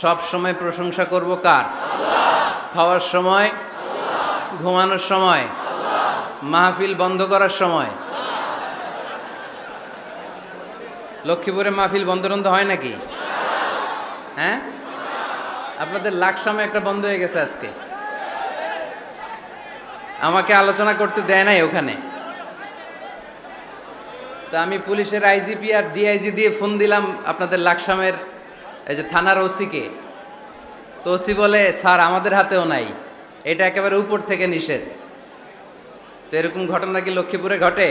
সব সময় প্রশংসা করব কার? খাওয়ার সময়, ঘুমানোর সময়, মাহফিল বন্ধ করার সময়। লক্ষ্মীপুরে মাহফিল বন্ধ টন্ধ হয় নাকি? হ্যাঁ, আপনাদের লাখ সময় একটা বন্ধ হয়ে গেছে আজকে। আমাকে আলোচনা করতে দেয় নাই ওখানে। তো আমি পুলিশের আইজিপি আর ডিআইজি দিয়ে ফোন দিলাম আপনাদের লাকসামের এই যে থানার ওসিকে। তো ওসি বলে, স্যার আমাদের হাতেও নাই, এটা একেবারে উপর থেকে নিষেধ। তো এরকম ঘটনা কি লক্ষ্মীপুরে ঘটে?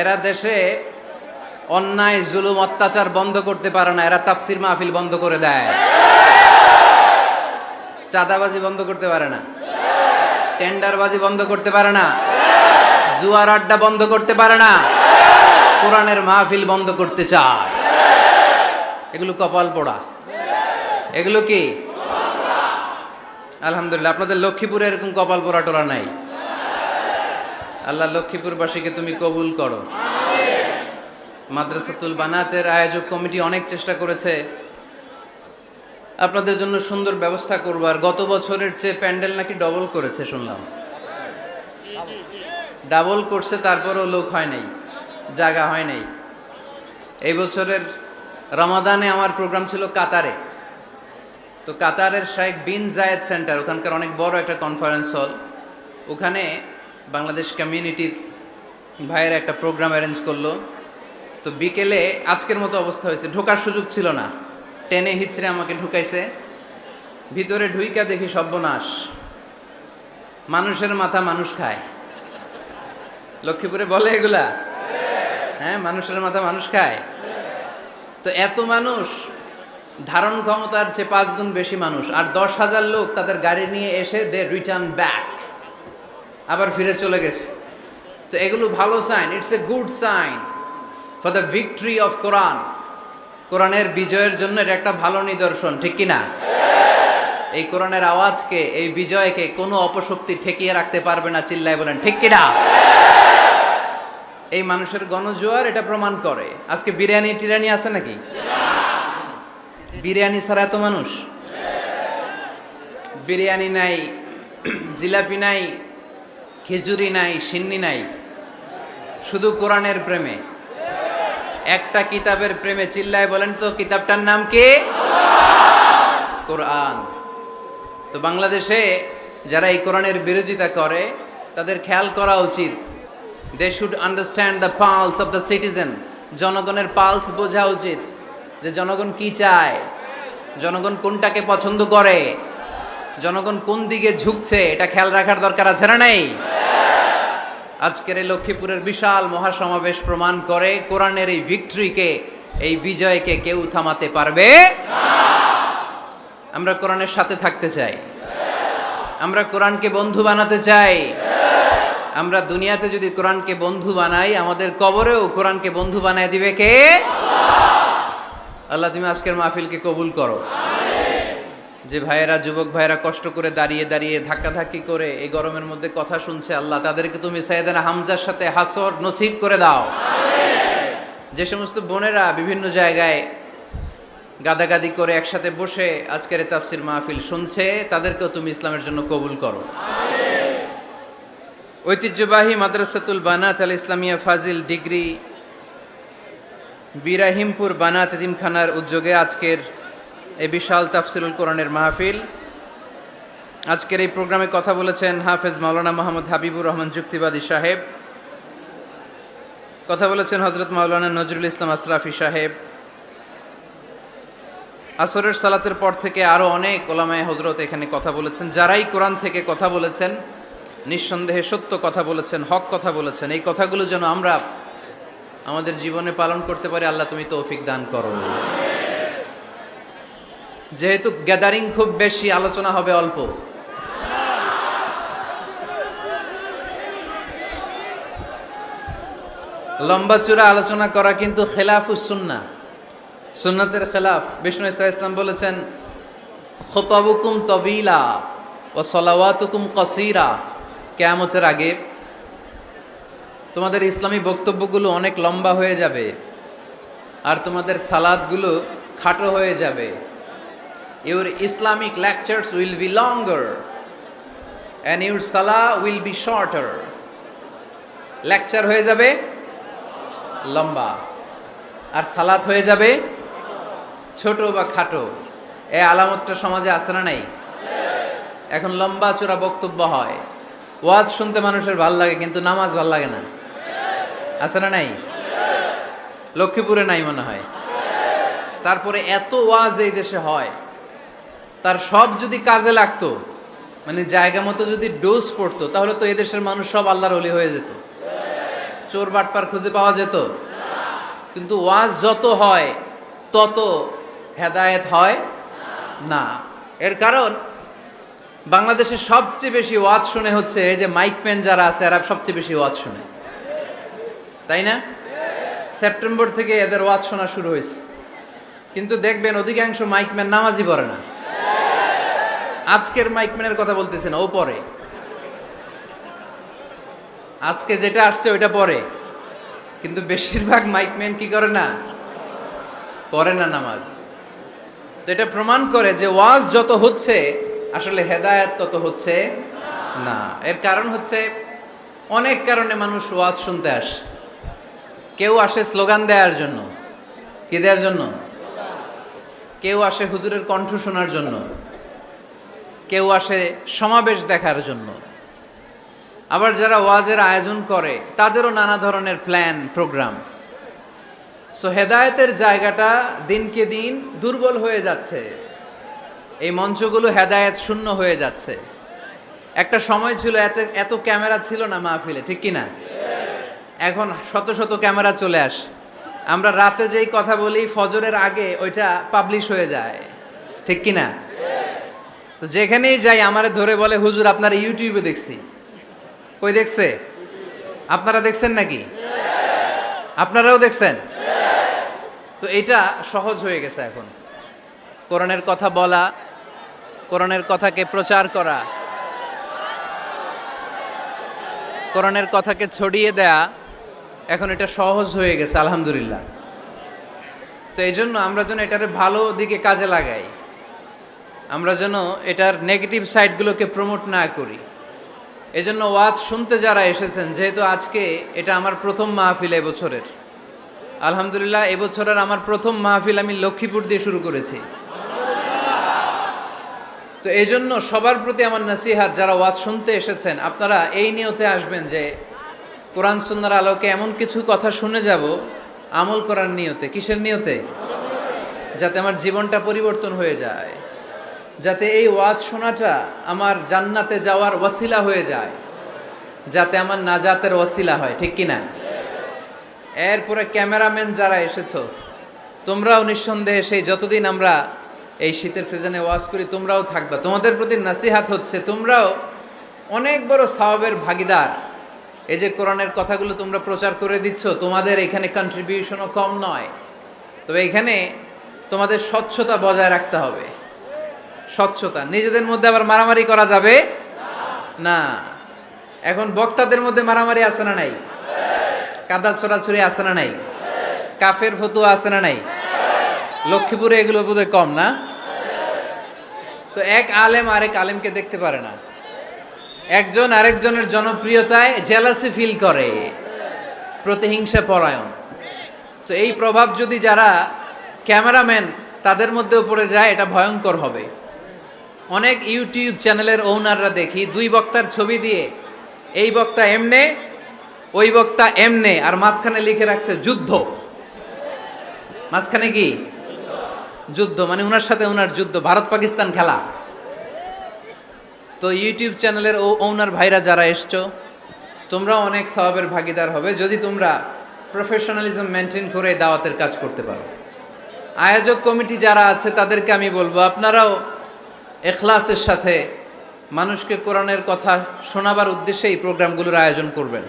এরা দেশে অন্যায় জুলুম অত্যাচার বন্ধ করতে পারে না, এরা তাফসির মাহফিল বন্ধ করে দেয়। চাঁদাবাজি বন্ধ করতে পারে না, টেন্ডারবাজি বন্ধ করতে পারে না, জুয়ার আড্ডা বন্ধ করতে পারে না, কোরআনের মাহফিল বন্ধ করতে চায়। এগুলো কপাল পোড়া। এগুলো কি? আলহামদুলিল্লাহ, আপনাদের লক্ষ্মীপুরে এরকম কপাল পোড়া টোরা নাই। আল্লাহ লক্ষ্মীপুরবাসীকে তুমি কবুল করো। মাদ্রাসাতুল বানাতের আয়োজক কমিটি অনেক চেষ্টা করেছে আপনাদের জন্য সুন্দর ব্যবস্থা করবার। গত বছরের চেয়ে প্যান্ডেল নাকি ডবল করেছে শুনলাম। ডাবল করছে, তারপরেও লোক হয় নাই, জায়গা হয় নাই। এই বছরের রমাদানে আমার প্রোগ্রাম ছিল কাতারে। তো কাতারের শাইখ বিন জায়েদ সেন্টার, ওখানকার অনেক বড় একটা কনফারেন্স হল, ওখানে বাংলাদেশ কমিউনিটির ভাইয়ের একটা প্রোগ্রাম অ্যারেঞ্জ করলো। তো বিকেলে আজকের মতো অবস্থা হয়েছে, ঢোকার সুযোগ ছিল না, টেনে হিচড়ে আমাকে ঢুকাইছে। ভিতরে ঢুইকা দেখি সর্বনাশ, মানুষের মাথা মানুষ খায়। লক্ষ্মীপুরে বলে এগুলা? হ্যাঁ, মানুষের মাথা মানুষ খায়। তো এত মানুষ, ধারণ ক্ষমতার চেয়ে 5 গুণ বেশি মানুষ, আর 10,000 লোক তাদের গাড়ি নিয়ে এসে দে রিটার্ন ব্যাক, আবার ফিরে চলে গেছে। তো এগুলো ভালো sign, it's a good sign for the victory of Quran. কোরআনের বিজয়ের জন্য এটা একটা ভালো নিদর্শন, ঠিক কিনা? এই কোরআনের আওয়াজকে, এই বিজয়কে কোনো অপশক্তি ঠেকিয়ে রাখতে পারবে না, চিল্লায় বলেন ঠিক কিনা? এই মানুষের গণজোয়ার এটা প্রমাণ করে। আজকে বিরিয়ানি টিরানি আছে নাকি? বিরিয়ানি ছাড়া এত মানুষ? বিরিয়ানি নাই, জিলাপি নাই, খেজুরি নাই, সিন্নি নাই, শুধু কোরআনের প্রেমে, একটা কিতাবের প্রেমে। চিল্লায় বলেন তো কিতাবটার নাম কি? কোরআন। তো বাংলাদেশে যারা এই কোরআনের বিরোধিতা করে তাদের খেয়াল করা উচিত। They should understand the pulse of the citizen. জনগণের পালস বোঝা উচিত, যে জনগণ কি চায়, জনগণ কোনটাকে পছন্দ করে, জনগণ কোন দিকে ঝুঁকছে, এটা খেয়াল রাখার দরকার আছে না নাই? আজকের এই লক্ষ্মীপুরের বিশাল মহাসমাবেশ প্রমাণ করে কোরআনের এই ভিক্টরিকে, এই বিজয়কে কেউ থামাতে পারবে না। আমরা কোরআনের সাথে থাকতে চাই, আমরা কোরআনকে বন্ধু বানাতে চাই। আমরা দুনিয়াতে যদি কোরআনকে বন্ধু বানাই, আমাদের কবরেও কোরআনকে বন্ধু বানায় দিবে কে? আল্লাহ তুমি আজকের মাহফিলকে কবুল করো। যে ভাইয়েরা, যুবক ভাইয়েরা কষ্ট করে দাঁড়িয়ে দাঁড়িয়ে ধাক্কাধাক্কি করে এই গরমের মধ্যে কথা শুনছে, আল্লাহ তাদেরকে তুমি সাইয়েদনা হামজার সাথে হাসর নসিব করে দাও। যে সমস্ত বোনেরা বিভিন্ন জায়গায় গাদাগাদি করে একসাথে বসে আজকের তাফসির মাহফিল শুনছে, তাদেরকেও তুমি ইসলামের জন্য কবুল করো। ঐতিহ্যবাহী মাদ্রাসাতুল বানাত আল ইসলামিয়া ফাজিল ডিগ্রি বিরাহিমপুর বানাত এতিমখানার উদ্যোগে আজকের এই বিশাল তাফসিরুল কোরআনের মাহফিল। আজকের এই প্রোগ্রামে কথা বলেছেন হাফেজ মাওলানা মোহাম্মদ হাবিবুর রহমান যুক্তিবাদী সাহেব, কথা বলেছেন হজরত মাওলানা নজরুল ইসলাম আশরাফি সাহেব। আসরের সালাতের পর থেকে আরও অনেক ওলামায়ে হজরত এখানে কথা বলেছেন। যারাই কোরআন থেকে কথা বলেছেন, নিঃসন্দেহে সত্য কথা বলেছেন, হক কথা বলেছেন। এই কথাগুলো যেন আমরা আমাদের জীবনে পালন করতে পারি, আল্লাহ তুমি তৌফিক দান করো। যেহেতু গ্যাদারিং খুব বেশি, আলোচনা হবে অল্প। লম্বা চূড়া আলোচনা করা কিন্তু খেলাফুস সুন্নাহ, সুন্নাতের খেলাফ। বিষ্ণু ইসা ইসলাম বলেছেন, খুতাবুকুম তবিলা ওয়া সলাওয়াতুকুম কসীরা। কিয়ামতের আগে তোমাদের ইসলামী বক্তব্যগুলো অনেক লম্বা হয়ে যাবে, আর তোমাদের সালাতগুলো খাটো হয়ে যাবে। Your Islamic lectures will be longer and your salah will be shorter. Lecture হয়ে যাবে লম্বা আর সালাত হয়ে যাবে ছোট বা খাটো। এই আলামতটা সমাজে আছে না নাই? এখন লম্বা চূড়া বক্তব্য হয়, ওয়াজ শুনতে মানুষের ভাল লাগে, কিন্তু নামাজ ভাল লাগে না। আছে না নাই? লক্ষ্মীপুরে নাই মনে হয়। তারপরে এত ওয়াজ এই দেশে হয়, তার সব যদি কাজে লাগতো, মানে জায়গা মতো যদি ডোজ পড়তো, তাহলে তো এদেশের মানুষ সব আল্লাহর ওলি হয়ে যেত, চোর বাটপার খুঁজে পাওয়া যেত। কিন্তু ওয়াজ যত হয় তত হেদায়েত হয় না। এর কারণ বাংলাদেশে সবচেয়ে বেশি ওয়াজ শুনে হচ্ছে এই যে মাইকম্যান যারা আছে, এরা সবচেয়ে বেশি ওয়াজ শুনে, তাই না? সেপ্টেম্বর থেকে এদের ওয়াজ শোনা শুরু হয়েছে, কিন্তু দেখবেন অধিকাংশ মাইকম্যান নামাজই পড়ে না। আজকের মাইকম্যানের কথা বলতেছে না, ও পড়ে। আজকে যেটা আসছে ওইটা পড়ে, কিন্তু বেশিরভাগ মাইকম্যান কি করে না? পড়ে না নামাজ। তো এটা প্রমাণ করে যে ওয়াজ যত হচ্ছে আসলে হেদায়েত তত হচ্ছে না। এর কারণ হচ্ছে অনেক কারণে মানুষ ওয়াজ শুনতে আসে। কেউ আসে স্লোগান দেওয়ার জন্য। কি দেওয়ার জন্য? কেউ আসে হুজুরের কণ্ঠ শোনার জন্য, কেউ আসে সমাবেশ দেখার জন্য। আবার যারা ওয়াজের আয়োজন করে তাদেরও নানা ধরনের প্ল্যান প্রোগ্রাম। সো হেদায়েতের জায়গাটা দিনকে দিন দুর্বল হয়ে যাচ্ছে। এই মঞ্চগুলো হেদায়েত শূন্য হয়ে যাচ্ছে। একটা সময় ছিল এত ক্যামেরা ছিল না মাহফিলে, ঠিক কিনা? এখন শত শত ক্যামেরা চলে আসে। আমরা রাতে যেই কথা বলি ফজরের আগে ওইটা পাবলিশ হয়ে যায়, ঠিক কিনা? তো যেখানেই যাই আমারে ধরে বলে, হুজুর আপনারা ইউটিউবে দেখছি। কই দেখছে? আপনারা দেখছেন নাকি? আপনারাও দেখছেন? তো এটা সহজ হয়ে গেছে এখন। কোরআনের কথা বলা, কোরআনের কথাকে প্রচার করা, কোরআনের কথাকে ছড়িয়ে দেয়া, এখন এটা সহজ হয়ে গেছে আলহামদুলিল্লাহ। তো এই জন্য আমরা যেন এটার ভালো দিকে কাজে লাগাই, আমরা যেন এটার নেগেটিভ সাইডগুলোকে প্রমোট না করি। এজন্য ওয়াজ শুনতে যারা এসেছেন, যেহেতু আজকে এটা আমার প্রথম মাহফিল এবছরের, আলহামদুলিল্লাহ এবছরের আমার প্রথম মাহফিল আমি লক্ষ্মীপুর দিয়ে শুরু করেছি। তো এই জন্য সবার প্রতি আমার নসিহাত, যারা ওয়াজ শুনতে এসেছেন আপনারা এই নিয়তে আসবেন যে কোরআন সুন্নাহর আলোকে এমন কিছু কথা শুনে যাব আমল করার নিয়তে। কিসের নিয়তে? যাতে আমার জীবনটা পরিবর্তন হয়ে যায়, যাতে এই ওয়াজ শোনাটা আমার জান্নাতে যাওয়ার ওয়াসিলা হয়ে যায়, যাতে আমার নাজাতের ওয়াসিলা হয়, ঠিক কিনা? এরপরে ক্যামেরাম্যান যারা এসেছো, তোমরাও নিঃসন্দেহে সেই যতদিন আমরা এই শীতের সিজনে ওয়াজ করি তোমরাও থাকবা। তোমাদের প্রতি নাসিহাত হচ্ছে তোমরাও অনেক বড় সওয়াবের ভাগীদার। এই যে কোরআনের কথাগুলো তোমরা প্রচার করে দিচ্ছ, তোমাদের এখানে কন্ট্রিবিউশনও কম নয়। তবে এখানে তোমাদের স্বচ্ছতা বজায় রাখতে হবে। স্বচ্ছতা, নিজেদের মধ্যে আবার মারামারি করা যাবে না। এখন বক্তাদের মধ্যে মারামারি আছে না নাই? কাদা ছোড়াছুড়ি আছে না নাই? কাফের ফতুয়া আছে না নাই? লক্ষ্মীপুরে এগুলো বোধহয় কম না? তো এক আলেম আরেক আলেমকে দেখতে পারে না, একজন আরেকজনের জনপ্রিয়তায় জেলাসি ফিল করে, প্রতিহিংসা পরায়ণ। তো এই প্রভাব যদি যারা ক্যামেরাম্যান তাদের মধ্যেও পড়ে যায়, এটা ভয়ঙ্কর হবে। অনেক ইউটিউব চ্যানেলের ওনাররা দেখি দুই বক্তার ছবি দিয়ে এই বক্তা এমনে ওই বক্তা এমনে, আর মাঝখানে লিখে রাখছে যুদ্ধ। মাঝখানে কি যুদ্ধ, মানে ওনার সাথে ওনার যুদ্ধ, ভারত পাকিস্তান খেলা। তো ইউটিউব চ্যানেলের ওনার ভাইরা যারা এসছো, তোমরা অনেক সওয়াবের ভাগীদার হবে যদি তোমরা প্রফেশনালিজম মেনটেন করে দাওয়াতের কাজ করতে পারো। আয়োজক কমিটি যারা আছে তাদেরকে আমি বলবো, আপনারাও ইখলাসের সাথে মানুষকে কোরআনের কথা শোনাবার উদ্দেশ্যে এই প্রোগ্রামগুলোর আয়োজন করবেন।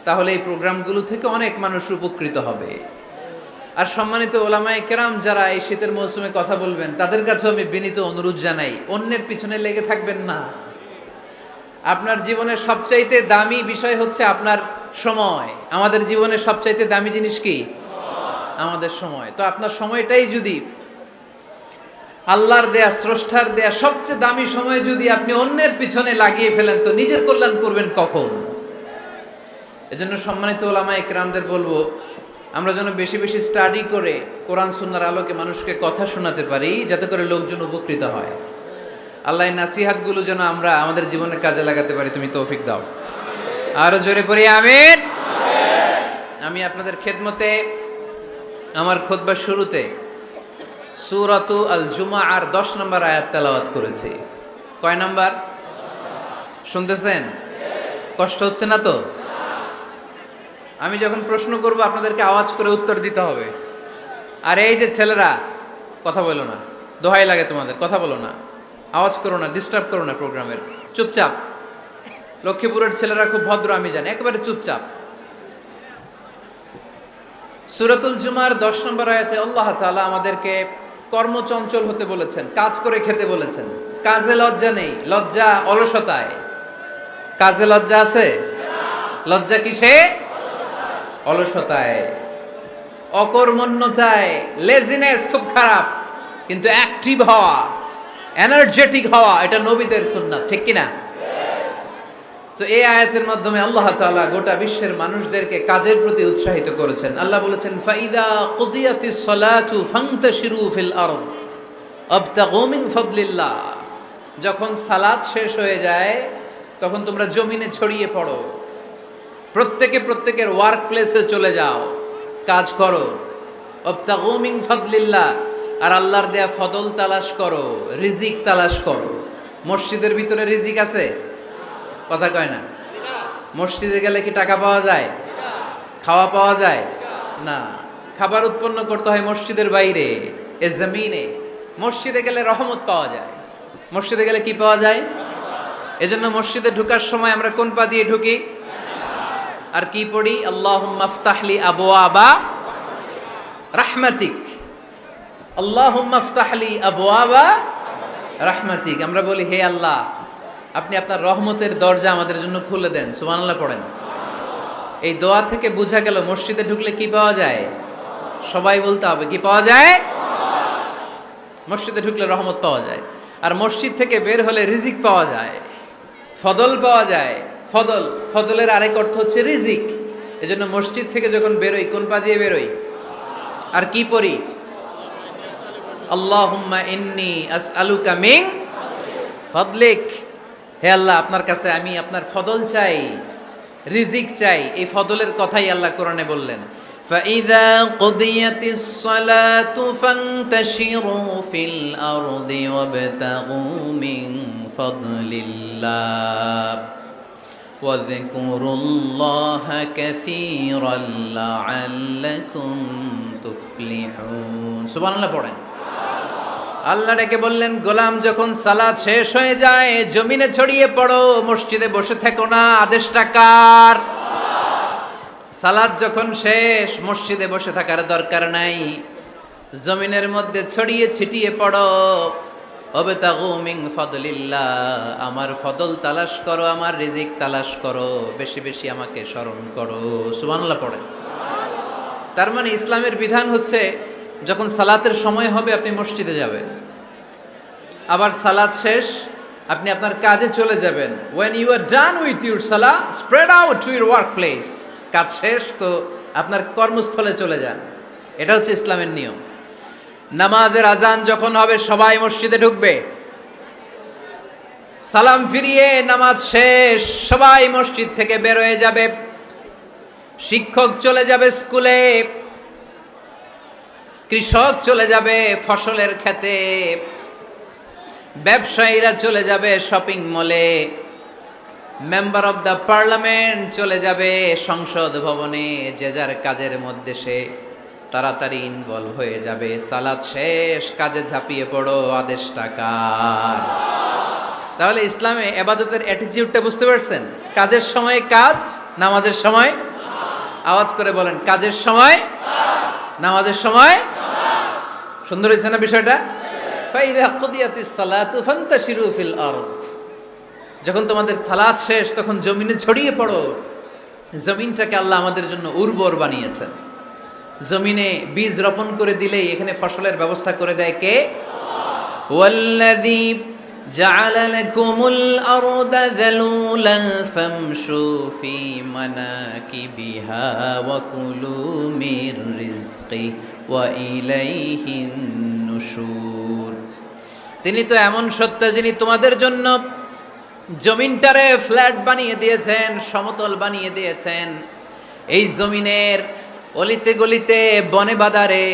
তাহলে এই প্রোগ্রামগুলো থেকে অনেক মানুষ উপকৃত হবে। আর সম্মানিত ওলামায়ে কেরাম যারা এই শীতের মৌসুমে কথা বলবেন, তাদের কাছেও আমি বিনীত অনুরোধ জানাই, অন্যের পিছনে লেগে থাকবেন না। আপনার জীবনের সবচাইতে দামি বিষয় হচ্ছে আপনার সময়। আমাদের জীবনের সবচাইতে দামি জিনিস কি? আমাদের সময়। তো আপনার সময়টাই যদি আল্লাহর দেয়া, স্রষ্টার দেয়া সবচেয়ে দামি সময় যদি আপনি অন্যের পিছনে লাগিয়ে ফেলেন তো নিজের কল্যাণ করবেন কখন? এজন্য সম্মানিত ওলামা ইকরামদের বলবো, আমরা যেন বেশি বেশি স্টাডি করে কোরআন সুন্নাহর আলোকে মানুষকে কথা শোনাতে পারি, যাতে করে লোকজন উপকৃত হয়। আল্লাহ নাসিহাতগুলো যেন আমরা আমাদের জীবনে কাজে লাগাতে পারি, তুমি তৌফিক দাও। আরো জোরে পড়ি আমিন। আমি আপনাদের খেদমতে আমার খুতবার শুরুতে সূরাতু আল জুমআর 10 নম্বর আয়াত তেলাওয়াত করেছি। কয় নাম্বার শুনতেছেন? কষ্ট হচ্ছে না তো? আমি যখন প্রশ্ন করব আপনাদেরকে আওয়াজ করে উত্তর দিতে হবে। আর এই যে ছেলেরা, কথা বলো না, দোহাই লাগে তোমাদের, কথা বলো না, আওয়াজ করো না, ডিস্টার্ব করো না প্রোগ্রামের, চুপচাপ। লক্ষ্মীপুরের ছেলেরা খুব ভদ্র আমি জানি, একেবারে চুপচাপ। সূরাতুল জুমার 10 নম্বর আয়াতে আল্লাহ তাআলা আমাদেরকে কর্মচঞ্চল হতে বলেছেন, কাজ করে খেতে বলেছেন। কাজে লজ্জা নেই, লজ্জা অলসতায়। কাজে লজ্জা আছে? লজ্জা কিসে? অলসতায়, অকর্মণ্যতায়। লেজিনেস খুব খারাপ, কিন্তু অ্যাক্টিভ হওয়া, এনার্জেটিক হওয়া, এটা নবীদের সুন্নাত, ঠিক কিনা? তো এই আয়াতের মাধ্যমে আল্লাহ তাআলা গোটা বিশ্বের মানুষদেরকে কাজের প্রতি উৎসাহিত করেছেন। আল্লাহ বলেছেন, ফাইদা কুদিয়াতিস সালাতু ফান্তাশিরু ফিল আরদ আবতাগু মিন ফাদলিল্লাহ। যখন সালাত শেষ হয়ে যায় তখন তোমরা জমিনে ছড়িয়ে পড়ো, প্রত্যেকে প্রত্যেকের ওয়ার্ক প্লেসে চলে যাও, কাজ করো। আবতাগু মিন ফাদলিল্লাহ, আর আল্লাহর দেয়া ফদল তালাশ করো, রিজিক তালাশ করো। মসজিদের ভিতরে রিজিক আছে? কথা কয় না। মসজিদে গেলে কি টাকা পাওয়া যায়? খাওয়া পাওয়া যায় না। খাবার উৎপন্ন করতে হয় মসজিদের বাইরে, এ জমিনে। মসজিদে গেলে রহমত পাওয়া যায়। মসজিদে গেলে কি পাওয়া যায়? এজন্য মসজিদে ঢোকার সময় আমরা কোন পা দিয়ে ঢুকি আর কি পড়ি? আল্লাহুম্মা ইফতাহলি আবওয়াবা রাহমাতিক, আল্লাহুম্মা ইফতাহলি আবওয়াবা রাহমাতিক। আমরা বলি, হে আল্লাহ, আপনি আপনার রহমতের দরজা আমাদের জন্য খুলে দেন। সুবহানাল্লাহ পড়েন। এই দোয়া থেকে বোঝা গেল মসজিদে ঢুকলে কি পাওয়া যায়? সবাই বলতে হবে, কি পাওয়া যায়? মসজিদে ঢুকলে রহমত পাওয়া যায়, আর মসজিদ থেকে বের হলে রিজিক পাওয়া যায়, ফদল পাওয়া যায়। ফদল, ফদলের আরেক অর্থ হচ্ছে রিজিক। এজন্য মসজিদ থেকে যখন বেরোই কোন পা দিয়ে বেরোই আর কি পড়ি? আল্লাহুম্মা ইন্নী আসআলুকা মিন ফাদলিক। হে আল্লাহ, আপনার কাছে আমি আপনার ফদল চাই, রিজিক চাই। এই ফদলের কথাই আল্লাহ কোরআনে বললেন, ফাইযা কুদিয়াতিস সালাতু ফান্তাশিরু ফিল আরদি ওয়াবতাগু মিন ফাদলিল্লাহ ওয়াযকুরুল্লাহা কাসীরান লাআল্লাকুম তুফলিহুন। সুবহানাল্লাহ পড়েন। আল্লাহ ডেকে বললেন, গোলাম যখন সালাত শেষ হয়ে যায় জমিনে ছড়িয়ে পড়ো, মসজিদে বসে থেকো না। আদেশটা কার? সালাত যখন শেষ মসজিদে বসে থাকার দরকার নাই, জমিনের মধ্যে ছড়িয়ে ছিটিয়ে পড়ো। ওয়াবতাগু মিন ফাদলিল্লাহ, আমার ফদল তালাশ করো, আমার রিজিক তালাশ করো, বেশি বেশি আমাকে স্মরণ করো। সুবহানাল্লাহ পড়েন। তার মানে ইসলামের বিধান হচ্ছে, যখন সালাতের সময় হবে আপনি মসজিদে যাবেন, আবার সালাত শেষ আপনি আপনার কাজে চলে যাবেন। when you are done with your salah spread out to your workplace। কাজ শেষ তো আপনার কর্মস্থলে চলে যান। এটা হচ্ছে ইসলামের নিয়ম। নামাজের আজান যখন হবে সবাই মসজিদে ঢুকবে, সালাম ফিরিয়ে নামাজ শেষ সবাই মসজিদ থেকে বের হয়ে যাবে। শিক্ষক চলে যাবে স্কুলে, কৃষক চলে যাবে ফসলের খেতে, ব্যবসায়ীরা চলে যাবে শপিং মলে, মেম্বার অব দ্য পার্লামেন্ট চলে যাবে সংসদ ভবনে। যে যার কাজের মধ্যে সে তাড়াতাড়ি ইনভলভ হয়ে যাবে। সালাত শেষ, কাজে ঝাঁপিয়ে পড়ো। আদেশটা কার? তাহলে ইসলামে ইবাদতের অ্যাটিটিউডটা বুঝতে পারছেন? কাজের সময় কাজ, নামাজের সময় আওয়াজ করে বলেন, কাজের সময় নামাজের সময়। সুন্দর হয়েছে না বিষয়টা? ফাইদা কুদিয়াতিস সালাতু ফান্তাশিরু ফিল আরদ। যখন তোমাদের সালাত শেষ তখন জমিনে ছড়িয়ে পড়ো। জমিনটাকে আল্লাহ আমাদের জন্য উর্বর বানিয়েছেন। জমিনে বীজ রোপণ করে দিলেই এখানে ফসলের ব্যবস্থা করে দেয় কে? ওয়াল্লাযী জাআলা লাকুমুল আরদা যালুলান ফামশু ফি মানাকিবিহা ওয়া কুলু মির রিজকি ওয়া ইলাইহিন নুশুর। তিনি তো এমন সত্তা যিনি তোমাদের জন্য জমিনটারে ফ্ল্যাট বানিয়ে দিয়েছেন, সমতল বানিয়ে দিয়েছেন। এই জমিনের অলিতে গলিতে, বনে বাদারে,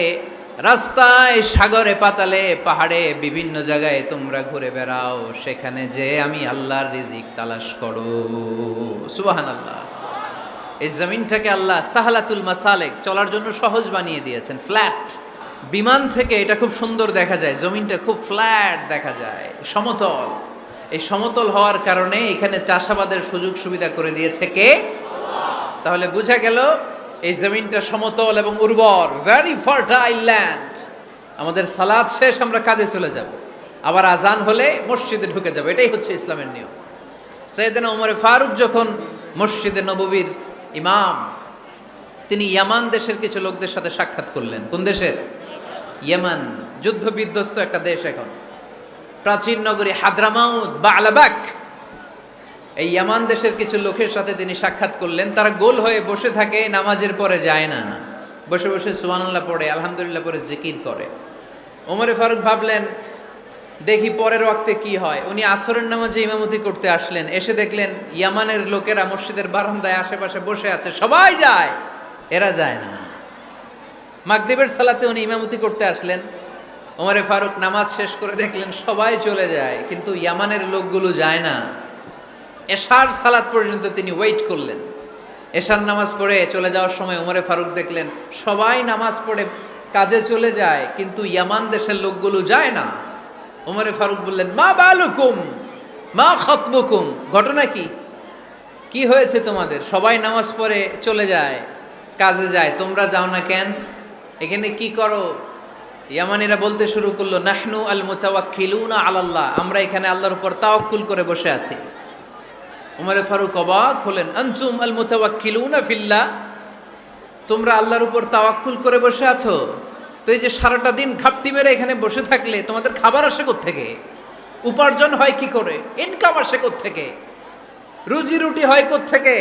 রাস্তায়, সাগরে, পাতালে, পাহাড়ে, বিভিন্ন জায়গায় তোমরা ঘুরে বেড়াও, সেখানে যে আমি আল্লাহর রিজিক তালাশ করো। সুবহানাল্লাহ। এই জমিনটাকে আল্লাহ সাহালাতুল মাসালেক, চলার জন্য সহজ বানিয়ে দিয়েছেন, ফ্ল্যাট। বিমান থেকে এটা খুব সুন্দর দেখা যায়, জমিনটা খুব ফ্ল্যাট দেখা যায়, সমতল। এই সমতল হওয়ার কারণে এখানে চাষাবাদের সুযোগ সুবিধা করে দিয়েছে কে? তাহলে বোঝা গেল এই জমিনটা সমতল এবং উর্বর, ভেরি ফার্টাইল ল্যান্ড। আমাদের সালাত শেষ, আমরা কাজে চলে যাব, আবার আজান হলে মসজিদে ঢুকে যাব। এটাই হচ্ছে ইসলামের নিয়ম। সাইয়েদনা ওমর ফারুক যখন মসজিদে নববীর ইমাম, তিনি ইয়ামান দেশের কিছু লোকদের সাথে সাক্ষাৎ করলেন। কোন দেশের? ইয়ামান, যুদ্ধ বিধ্বস্ত একটা দেশ এখন। প্রাচীন নগরী হাদ্রামাউত, বালাবাক, এই ইয়ামান দেশের কিছু লোকের সাথে তিনি সাক্ষাৎ করলেন। তারা গোল হয়ে বসে থাকে, নামাজের পরে যায় না, বসে বসে সুবহানাল্লাহ পড়ে, আলহামদুলিল্লাহ পড়ে জিকির করে। ওমরে ফারুক ভাবলেন দেখি পরের ওয়াক্তে কি হয়। উনি আসরের নামাজে ইমামতি করতে আসলেন, এসে দেখলেন ইয়ামানের লোকেরা মসজিদের বারান্দায় আশেপাশে বসে আছে, সবাই যায়, এরা যায় না। মাগরিবের সালাতে উনি ইমামতি করতে আসলেন, ওমরে ফারুক নামাজ শেষ করে দেখলেন সবাই চলে যায়, কিন্তু ইয়ামানের লোকগুলো যায় না। এশার সালাত পর্যন্ত তিনি ওয়েট করলেন। এশার নামাজ পড়ে চলে যাওয়ার সময় ওমরে ফারুক দেখলেন সবাই নামাজ পড়ে কাজে চলে যায়, কিন্তু ইয়ামান দেশের লোকগুলো যায় না। ওমরে ফারুক বললেন, মা বালুকুম মা খাতবুকুম, ঘটনা কি? কি হয়েছে তোমাদের? সবাই নামাজ পড়ে চলে যায়, কাজে যায়, তোমরা যাও না কেন? এখানে কি করো? ইয়ামানিরা বলতে শুরু করলো, নাহনু আল মুতাওয়াক্কিলুনা আলাল্লাহ, আমরা এখানে আল্লাহর উপর তাওয়াক্কুল করে বসে আছি। ওমরে ফারুক অবাক হলেন, আনতুম আল মুতাওয়াক্কিলুনা ফিল্লাহ, তোমরা আল্লাহর উপর তাওয়াক্কুল করে বসে আছো? তো এই যে সারাটা দিন ঘাপটি মেরে এখানে বসে থাকলে তোমাদের খাবার আসে কোত্থেকে? উপার্জন হয় কি করে? ইনকাম আসে কোত্থেকে? রুজি রুটি হয় কোত্থেকে?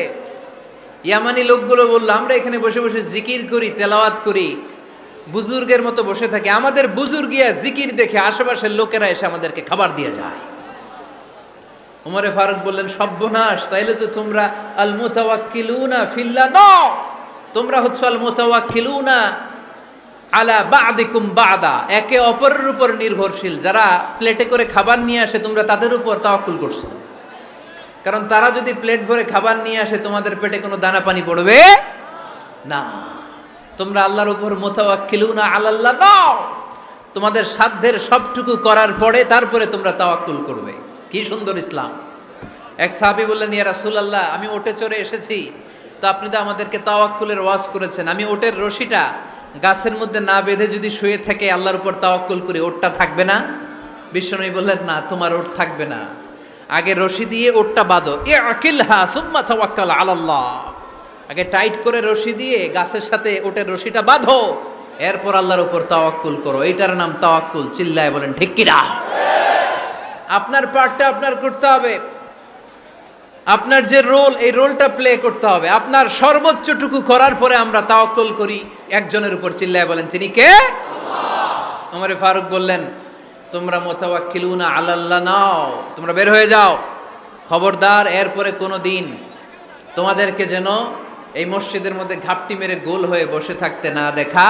ইয়ামানি লোকগুলো বললো, আমরা এখানে বসে বসে জিকির করি, তেলাওয়াত করি, বুজুর্গের মতো বসে থাকি, আমাদের বুজুর্গিয়া জিকির দেখে আশেপাশের লোকেরা এসে আমাদেরকে খাবার দিয়ে যায়। ওমরে ফারুক বললেন, সর্বনাশ, তাইলে তো তোমরা আল মুতাওয়াক্কিলুনা ফিল্লাহ নও, তোমরা হচ্ছে আল মুতাওয়াক্কিলুনা আলা বা'দিকুম বা'দা, একে অপরের উপর নির্ভরশীল। যারা প্লেটে করে খাবার নিয়ে আসে তোমরা তাদের উপর তাওয়াক্কুল করছো, কারণ তারা যদি প্লেট ভরে খাবার নিয়ে আসে তোমাদের পেটে কোনো দানা পানি পড়বে না। তোমরা আল্লাহর উপর মুতাওয়াক্কিলুনা আলাল্লাহ নও, তোমাদের সাধ্যের সবটুকু করার পরে তারপরে তোমরা তাওয়াক্কুল করবে। কি সুন্দর ইসলাম! এক সাহাবী বললেন, ইয়া রাসূলুল্লাহ, আমি ওটে চড়ে এসেছি, তো আপনি তো আমাদেরকে তাওয়াক্কুলের ওয়াজ করেছেন, আমি ওটের রশিটা গাছের মধ্যে না বেঁধে যদি শুয়ে থাকে আল্লাহর উপর তাওয়াক্কুল করি, ওটটা থাকবে না? বিশ্বনবী বললেন, না, তোমার ওট থাকবে না, আগে রশি দিয়ে ওটটা বাঁধো, ইআকিলহা সুম্মা তাওয়াক্কাল আলাল্লাহ, আগে টাইট করে রশি দিয়ে গাছের সাথে ওটের রশিটা বাঁধো, এরপর আল্লাহর উপর তাওয়াক্কুল করো। এইটার নাম তাওয়াক্কুল। চিল্লায় বলেন ঠিক কিনা? আপনার পার্টটা আপনার করতে হবে, আপনার যে রোল, এই রোলটা প্লে করতে হবে। আপনার সর্বোচ্চটুকু করার পরে আমরা তাওয়াক্কুল করি একজনের উপর। চিল্লায় বলেন তিনি কে? আল্লাহ। ওমরে ফারুক বললেন, তোমরা মুতাওয়াক্কিলুনা আলাল্লাহ নাও, তোমরা বের হয়ে যাও, খবরদার এরপরে কোনো দিন তোমাদেরকে যেন এই মসজিদের মধ্যে ঘাপটি মেরে গোল হয়ে বসে থাকতে না দেখা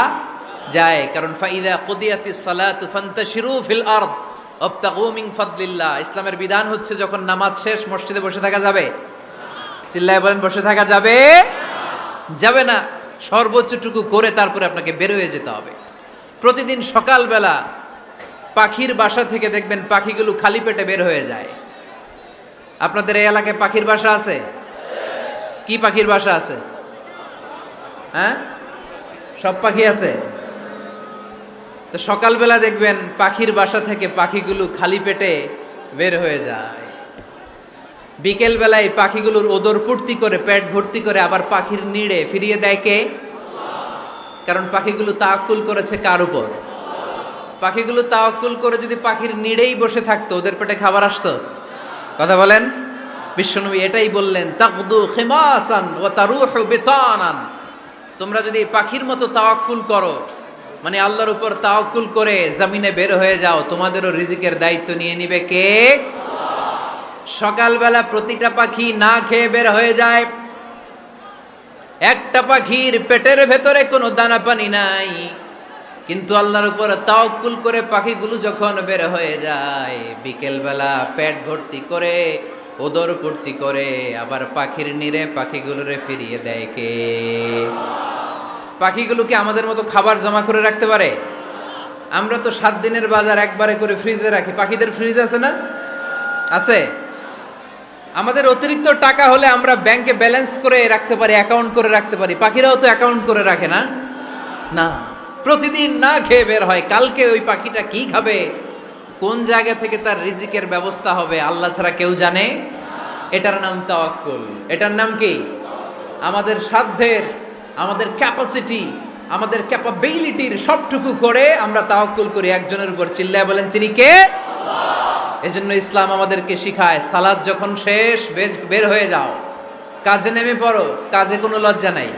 যায়। কারণ ফাইদা কুদিয়াতিস সালাতু ফান্তাশিরু ফিল আরদ ওয়াবতাগু মিন ফাদলিল্লাহ, ইসলামের বিধান হচ্ছে যখন নামাজ শেষ মসজিদে বসে থাকা যাবে? চিল্লায় বলেন বসে থাকা যাবে? যাবে না। সর্বোচ্চটুকু করে তারপরে আপনাকে বের হয়ে যেতে হবে। প্রতিদিন সকালবেলা পাখির বাসা থেকে দেখবেন পাখিগুলো খালি পেটে বের হয়ে যায়। আপনাদের এই এলাকায় পাখির বাসা আছে? কি পাখির বাসা আছে? হ্যাঁ, সব পাখি আছে। তো সকালবেলা দেখবেন পাখির বাসা থেকে পাখিগুলো খালি পেটে বের হয়ে যায়। বিকেল বেলায় পাখিগুলোর ওদর পূর্তি করে, পেট ভর্তি করে আবার পাখির নিড়ে ফিরিয়ে দেয় কে? কারণ পাখিগুলো তাওয়াক্কুল করেছে কার উপর? পাখিগুলো তাওয়াক্কুল করে যদি পাখির নিড়েই বসে থাকতো, ওদের পেটে খাবার আসতো? কথা বলেন। বিশ্বনবী এটাই বললেন, তাকদু খিমাসান ওয়া তারুহু বিতানান। তোমরা যদি পাখির মতো তাওয়াক্কুল করো, মানে আল্লাহর উপর তাওয়াক্কুল করে জমিনে বের হয়ে যাও, তোমাদেরও রিজিকের দায়িত্ব নিয়ে নিবে কে? সকালবেলা প্রতিটা পাখি না খেয়ে বের হয়ে যায়। একটা পাখির পেটের ভেতরে কোনো দানা পানি নাই, কিন্তু আল্লাহর উপর তাওয়াক্কুল করে পাখিগুলো যখন বের হয়ে যায়, বিকেলবেলা পেট ভর্তি করে, ওদর ভর্তি করে, আবার পাখির নিরে পাখিগুলোরে ফিরিয়ে দেয় কে? পাখিগুলো কি আমাদের মতো খাবার জমা করে রাখতে পারে? আমরা তো 7 দিনের বাজার একবারে করে ফ্রিজে রাখি। পাখিদের ফ্রিজ আছে না? আছে। আমাদের অতিরিক্ত টাকা হলে আমরা ব্যাংকে ব্যালেন্স করে রাখতে পারি, অ্যাকাউন্ট করে রাখতে পারি। পাখিরাও তো অ্যাকাউন্ট করে রাখে না? না, প্রতিদিন না খেয়ে বের হয়। কালকে ওই পাখিটা কি খাবে, কোন জায়গা থেকে তার রিজিকের ব্যবস্থা হবে, আল্লাহ ছাড়া কেউ জানে। এটার নাম তাওয়াক্কুল। এটার নাম কি? আমাদের সাধ্যের, আমাদের ক্যাপাসিটি, আমাদের ক্যাপাবিলিটির সবটুকু করে আমরা তাওয়াক্কুল করি একজনের উপর। চিল্লায় বলেন, তিনি কে? এজন্য ইসলাম আমাদেরকে শিখায়, সালাত যখন শেষ, বের হয়ে যাও, কাজে নেমে পড়ো। কাজে কোনো লজ্জা নাই,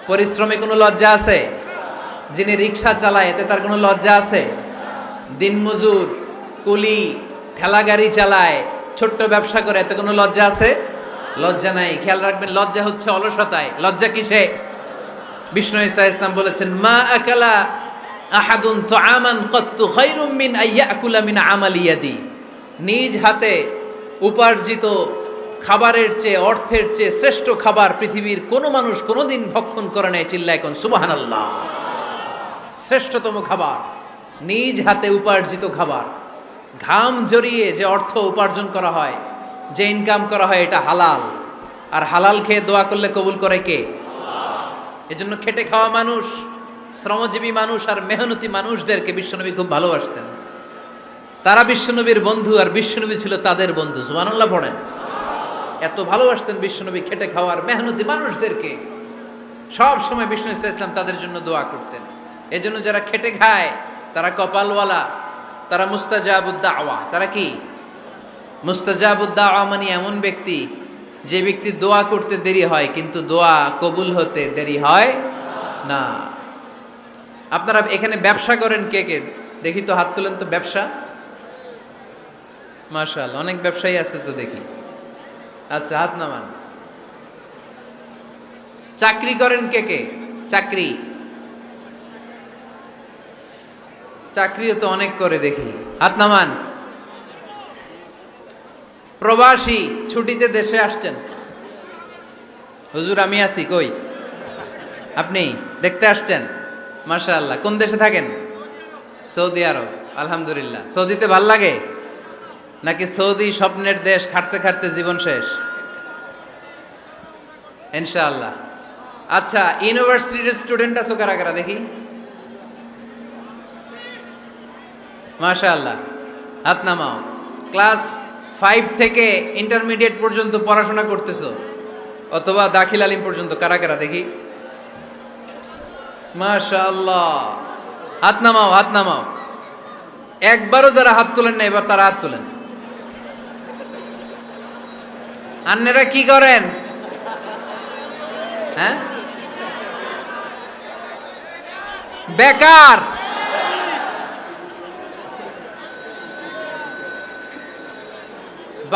পরিশ্রমে কোনো লজ্জা আছে? যিনি রিক্সা চালায় এতে তার কোনো লজ্জা আছে? দিনমজুর, কুলি, ঠেলা গাড়ি চালায়, ছোট্ট ব্যবসা করে, এতে কোনো লজ্জা আছে? লজ্জা নাই। খেয়াল রাখবেন, লজ্জা হচ্ছে অলসতায়। লজ্জা কিসে? বিষ্ণু ঈসা ইসলাম বলেছেন, মা আকালা আহাদুন তুআমান কাত্তু খায়রুম মিন আইয়াকুলা মিন আমালি ইয়াদি। নিজ হাতে উপার্জিত খাবারের চেয়ে, অর্থের চেয়ে শ্রেষ্ঠ খাবার পৃথিবীর কোনো মানুষ কোনোদিন ভক্ষণ করে নাই। চিল্লায় কোন সুবহানাল্লাহ। শ্রেষ্ঠতম খাবার নিজ হাতে উপার্জিত খাবার। ঘাম জড়িয়ে যে অর্থ উপার্জন করা হয়, যে ইনকাম করা হয়, এটা হালাল। আর হালাল খেয়ে দোয়া করলে কবুল করে কে? এজন্য খেটে খাওয়া মানুষ, শ্রমজীবী মানুষ আর মেহনতি মানুষদেরকে বিশ্বনবী খুব ভালোবাসতেন। তারা বিশ্বনবীর বন্ধু, আর বিশ্বনবী ছিল তাদের বন্ধু। সুবহানাল্লাহ পড়েন। এত ভালোবাসতেন বিশ্বনবী খেটে খাওয়ার মেহনতি মানুষদেরকে। সব সময় বিষ্ণু ইসলাম তাদের জন্য দোয়া করতেন। এজন্য যারা খেটে খায় তারা কপালওয়ালা, তারা মুস্তাজাবুদ দাওয়া। তারা কি? মুস্তাজাবুদ দাওয়া মানে এমন ব্যক্তি, যে ব্যক্তি দোয়া করতে দেরি হয় কিন্তু দোয়া কবুল হতে দেরি হয় না। আপনারা এখানে ব্যবসা করেন কে কে? দেখি তো, হাত তুলেন তো। ব্যবসা, মাশাআল্লাহ, অনেক ব্যবসায়ী আছে তো দেখি। আচ্ছা, হাত নামান। চাকরি করেন কে কে? চাকরি, চাকরিও তো অনেক করে দেখি, হাত নামান। প্রবাসী, ছুটিতে দেশে আসছেন। হুজুর আমি আছি, কই? আপনি দেখতে আসছেন? মাশাআল্লাহ। কোন দেশে থাকেন? সৌদি আরব। আলহামদুলিল্লাহ। সৌদিতে ভাল লাগে নাকি সৌদি স্বপ্নের দেশ, খাটতে খাটতে জীবন শেষ? ইনশাআল্লাহ। আচ্ছা, ইউনিভার্সিটির স্টুডেন্ট আছো কারা কারা দেখি? মাশাআল্লাহ, হাত নামাও। ক্লাস 5 থেকে ইন্টারমিডিয়েট পর্যন্ত পড়াশোনা করতেছো, অথবা দাখিল আলিম পর্যন্ত, কারা কারা দেখি? মাশাআল্লাহ, হাত নামাও, হাত নামাও। একবারও যারা হাত তোলেন না, এবার তারা হাত তোলেন। আন্নেরা কি করেন? হ্যাঁ, বেকার।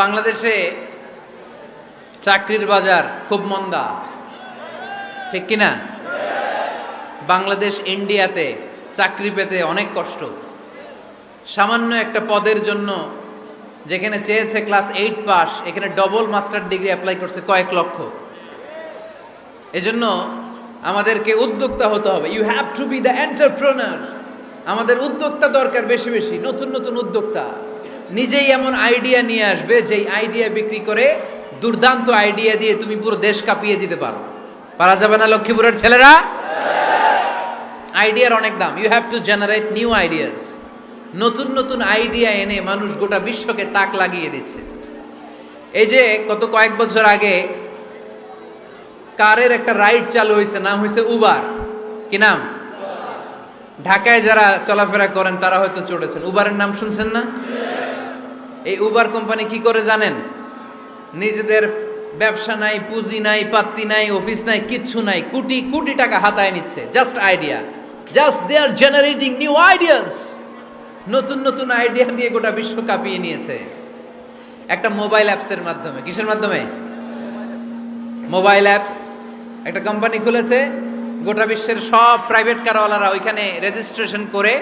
বাংলাদেশে চাকরির বাজার খুব মন্দা, ঠিক কিনা? বাংলাদেশ ইন্ডিয়াতে চাকরি পেতে অনেক কষ্ট। সামান্য একটা পদের জন্য যেখানে চেয়েছে ক্লাস 8 পাস, এখানে ডবল মাস্টার ডিগ্রি অ্যাপ্লাই করছে কয়েক লক্ষ। এজন্য আমাদেরকে উদ্যোক্তা হতে হবে। You have to be the entrepreneur. আমাদের উদ্যোক্তা দরকার, বেশি বেশি নতুন নতুন উদ্যোক্তা। নিজেই এমন আইডিয়া নিয়ে আসবে, যেই আইডিয়া বিক্রি করে, দুর্দান্ত আইডিয়া দিয়ে তুমি পুরো দেশ কাঁপিয়ে দিতে পারো। পারা যাবে না লক্ষ্মীপুরের ছেলেরা? আইডিয়ার অনেক দাম। You have to generate new ideas. নতুন নতুন আইডিয়া এনে মানুষ গোটা বিশ্বকে তাক লাগিয়ে দিচ্ছে। এই যে কত কয়েক বছর আগে কারের একটা রাইড চালু হয়েছে, নাম হয়েছে উবার। কি নাম? ঢাকায় যারা চলাফেরা করেন তারা হয়তো চড়েছেন, উবারের নাম শুনছেন না? এই উবার কোম্পানি কি করে জানেন? নিজেদের ব্যবসা নাই, পুঁজি নাই, পাত্তি নাই, অফিস নাই, কিচ্ছু নাই, কোটি কোটি টাকা হাতায় নিচ্ছে। Just idea, just they are generating new ideas. নতুন নতুন আইডিয়া দিয়ে গোটা বিশ্ব কাঁপিয়ে নিয়েছে একটা মোবাইল অ্যাপসের মাধ্যমে। কিসের মাধ্যমে? Mobile apps. একটা কোম্পানি খুলেছে, গোটা বিশ্বের সব প্রাইভেট কারওয়ালারা ওইখানে রেজিস্ট্রেশন করে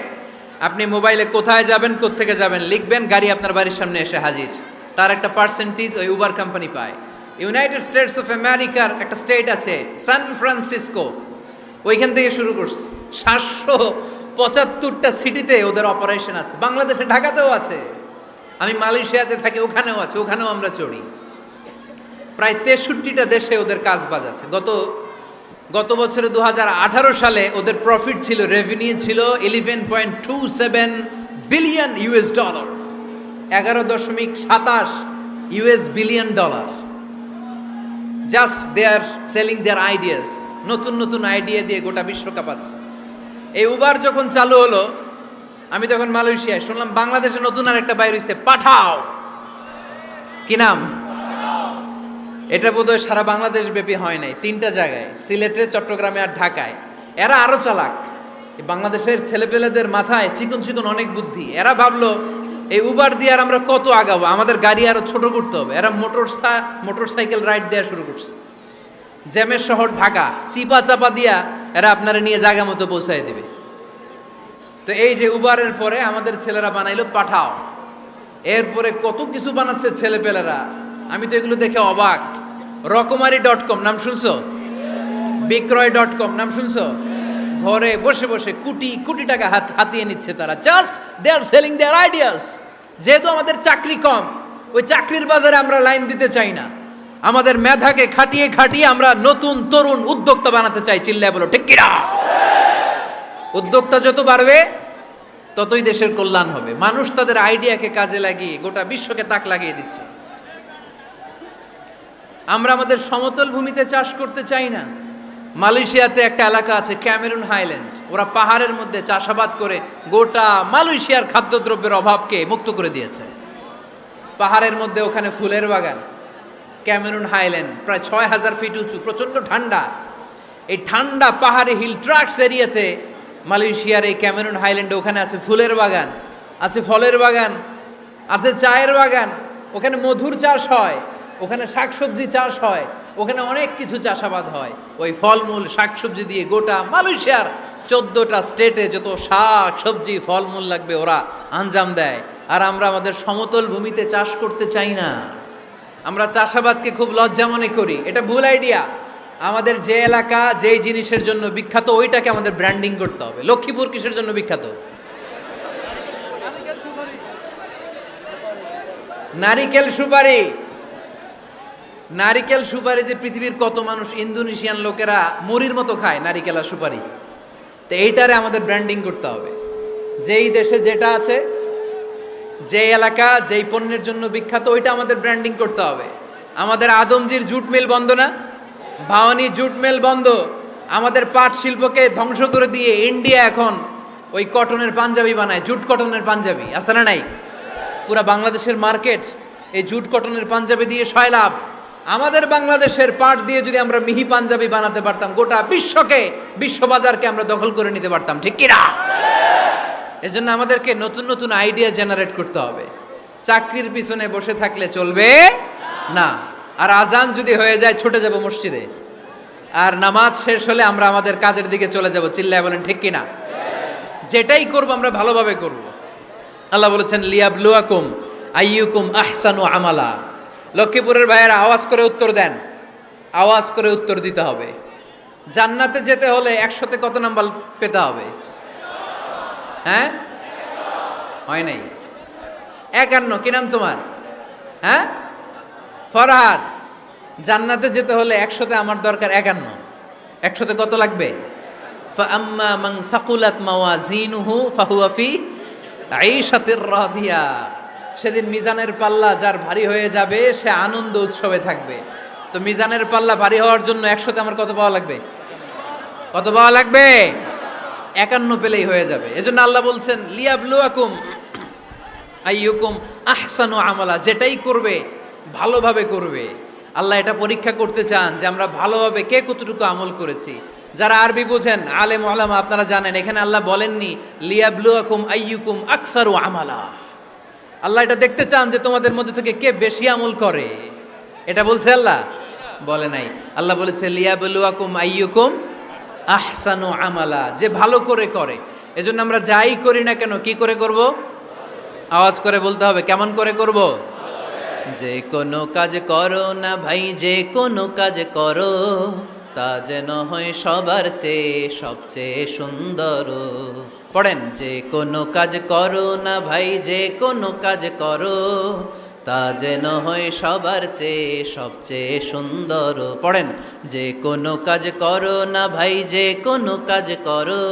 আপনি মোবাইলে কোথায় যাবেন, কোত্থেকে যাবেন লিখবেন, গাড়ি আপনার বাড়ির সামনে এসে হাজির। তার একটা পার্সেন্টেজ ওই উবার কোম্পানি পায়। ইউনাইটেড স্টেটস অফ আমেরিকার একটা স্টেট আছে সান ফ্রান্সিসকো, ওইখান থেকে শুরু করছে। 775টা সিটিতে ওদের অপারেশন আছে। বাংলাদেশে ঢাকাতেও আছে, আমি মালয়েশিয়াতে থাকি, ওখানেও আছে, ওখানেও আমরা চড়ি। প্রায় 63টা দেশে ওদের কাজ বাজ আছে। গত বছরে 2018 সালে ওদের প্রফিট ছিল, রেভিনিউ ছিল 11.27 billion US dollar, 11.27 US billion dollar. Just they are selling their ideas. নতুন নতুন আইডিয়া দিয়ে গোটা বিশ্ব কাঁপাচ্ছে। এই উবার যখন চালু হলো, আমি তখন মালয়েশিয়ায়, শুনলাম বাংলাদেশে নতুন আর একটা বাইর হইছে, পাঠাও। কি নাম? এটা বোধহয় সারা বাংলাদেশ ব্যাপী হয় নাই, 3টা জায়গায়, সিলেটে, চট্টগ্রামে আর ঢাকায়। এরা আরো চালাক। বাংলাদেশের ছেলেপেলেদের মাথায় চিকন চিকন অনেক বুদ্ধি। এরা ভাবলো এই উবার দিয়ে আর আমরা কত আগাবো, আমাদের গাড়ি আরো ছোট করতে হবে। এরা মোটরসাইকেল রাইড দেওয়া শুরু করছে। জ্যামের শহর ঢাকা, চিপা চাপা দিয়া এরা আপনারা নিয়ে জায়গা মতো পৌঁছায় দিবে। তো এই যে উবারের পরে আমাদের ছেলেরা বানাইলো পাঠাও। এরপরে কত কিছু বানাচ্ছে ছেলেপেলেরা, আমি তো এগুলো দেখে অবাক। রকমারি.com নাম শুনছো? বিক্রয়.com নাম শুনছো? ঘরে বসে বসে কোটি কোটি টাকা হাতিয়ে নিচ্ছে তারা। Just they are selling their ideas. যেহেতু আমাদের চাকরি কম, ওই চাকরির বাজারে আমরা লাইন দিতে চাই না। আমাদের মেধাকে খাটিয়ে খাটিয়ে আমরা নতুন তরুণ উদ্যোক্তা বানাতে চাই। চিল্লায় বলো ঠিক কিনা? উদ্যোক্তা যত বাড়বে ততই দেশের কল্যাণ হবে। মানুষ তাদের আইডিয়াকে কাজে লাগিয়ে গোটা বিশ্বকে তাক লাগিয়ে দিচ্ছে। আমরা আমাদের সমতল ভূমিতে চাষ করতে চাই না। মালয়েশিয়াতে একটা এলাকা আছে ক্যামেরুন হাইল্যান্ড, ওরা পাহাড়ের মধ্যে চাষাবাদ করে গোটা মালয়েশিয়ার খাদ্যদ্রব্যের অভাবকে মুক্ত করে দিয়েছে। পাহাড়ের মধ্যে ওখানে ফুলের বাগান, ক্যামেরুন হাইল্যান্ড প্রায় 6000 ফিট উঁচু, প্রচণ্ড ঠান্ডা। এই ঠান্ডা পাহাড়ি হিল ট্রাক্স এরিয়াতে মালয়েশিয়ার এই ক্যামেরুন হাইল্যান্ডে ওখানে আছে ফুলের বাগান, আছে ফলের বাগান, আছে চায়ের বাগান, ওখানে মধুর চাষ হয়, ওখানে শাকসবজি চাষ হয়, ওখানে অনেক কিছু চাষাবাদ হয়। ওই ফলমূল শাকসবজি দিয়ে গোটা মালয়েশিয়ার 14টা স্টেটে যত শাক সবজি ফলমূল লাগবে ওরা আঞ্জাম দেয়। আর আমরা আমাদের সমতল ভূমিতে চাষ করতে চাই না। আমরা চাষাবাদকে খুব লজ্জা মনে করি। এটা ভুল আইডিয়া। আমাদের যে এলাকা যেই জিনিসের জন্য বিখ্যাত ওইটাকে আমাদের ব্র্যান্ডিং করতে হবে। লক্ষ্মীপুর কিসের জন্য বিখ্যাত? নারিকেল সুপারি। নারিকেল সুপারি যে পৃথিবীর কত মানুষ, ইন্দোনেশিয়ান লোকেরা মুড়ির মতো খায় নারিকেল আর সুপারি। তো এইটারে আমাদের ব্র্যান্ডিং করতে হবে। যেই দেশে যেটা আছে, যে এলাকা যেই পণ্যের জন্য বিখ্যাত ওইটা আমাদের ব্র্যান্ডিং করতে হবে। আমাদের আদমজির জুট মিল বন্ধ না? ভাওয়ানি জুট মিল বন্ধ। আমাদের পাট শিল্পকে ধ্বংস করে দিয়ে ইন্ডিয়া এখন ওই কটনের পাঞ্জাবি বানায়, জুট কটনের পাঞ্জাবি। আছে না নাই? পুরা বাংলাদেশের মার্কেট এই জুট কটনের পাঞ্জাবি দিয়ে সয়লাভ। আমাদের বাংলাদেশের পাট দিয়ে যদি আমরা মিহি পাঞ্জাবি বানাতে পারতাম, গোটা বিশ্ববাজারকে আমরা দখল করে নিতে পারতাম। ঠিক কিনা? এজন্য আমাদেরকে নতুন নতুন আইডিয়া জেনারেট করতে হবে। চাকরির পিছনে বসে থাকলে চলবে না। আর আজান যদি হয়ে যায় ছুটে যাব মসজিদে, আর নামাজ শেষ হলে আমরা আমাদের কাজের দিকে চলে যাব। চিল্লায় বলেন ঠিক কিনা? যেটাই করব আমরা ভালোভাবে করব। আল্লাহ বলেছেন লিয়াবলুয়াকুম আইয়ুকুম আহসানু আমালা। লক্ষ্মীপুরের ভাইয়েরা আওয়াজ করে উত্তর দেন, আওয়াজ করে উত্তর দিতে হবে। জান্নাতে যেতে হলে 100তে কত নাম্বার পেতে হবে? হ্যাঁ, হয় নাই 51। কি নাম তোমার? হ্যাঁ, ফরহাদ। জান্নাতে যেতে হলে 100তে আমার দরকার 51। 100তে কত লাগবে? ফাআম্মা মান সাকুলাত মাওয়াজিনুহু ফাহুয়া ফি আইশাতির রাদিয়া। সেদিন মিজানের পাল্লা যার ভারী হয়ে যাবে সে আনন্দ উৎসবে থাকবে। তো মিজানের পাল্লা ভারী হওয়ার জন্য 100তে আমার কত পাওয়া লাগবে? কত পাওয়া লাগবে? 51 পেলেই হয়ে যাবে। এজন্য আল্লাহ বলছেন লিয়াবলুয়াকুম আইয়ুকুম আহসানু আমালা, যেটাই করবে ভালোভাবে করবে। আল্লাহ এটা পরীক্ষা করতে চান যে আমরা ভালোভাবে কে কতটুকু আমল করেছি। যারা আরবি বোঝেন আলেম ওলামা আপনারা জানেন, এখানে আল্লাহ বলেননি লিয়াবলুয়াকুম আইয়ুকুম আকসারু আমালা। আল্লাহ এটা দেখতে চান যে তোমাদের মধ্যে থেকে কে বেশি আমল করে, এটা বলছে আল্লাহ বলে নাই। আল্লাহ বলেছে লিয়াবলুয়াকুম আইয়ুকুম আহসানু আমালা, যে ভালো করে করে। এজন্য আমরা যাই করি না কেন কি করে করব? আওয়াজ করে বলতে হবে, কেমন করে করব? যে কোনো কাজ করো না ভাই, যে কোনো কাজ করো তা যেন হয় সবার চেয়ে সবচেয়ে সুন্দর। পড়েন, যে কোনো কাজ করো না ভাই, যে কোনো কাজ করো তা যেন হয় সবার চেয়ে সবচেয়ে সুন্দর। পড়েন, যে কোনো কাজ করো না ভাই, যে কোনো কাজ করো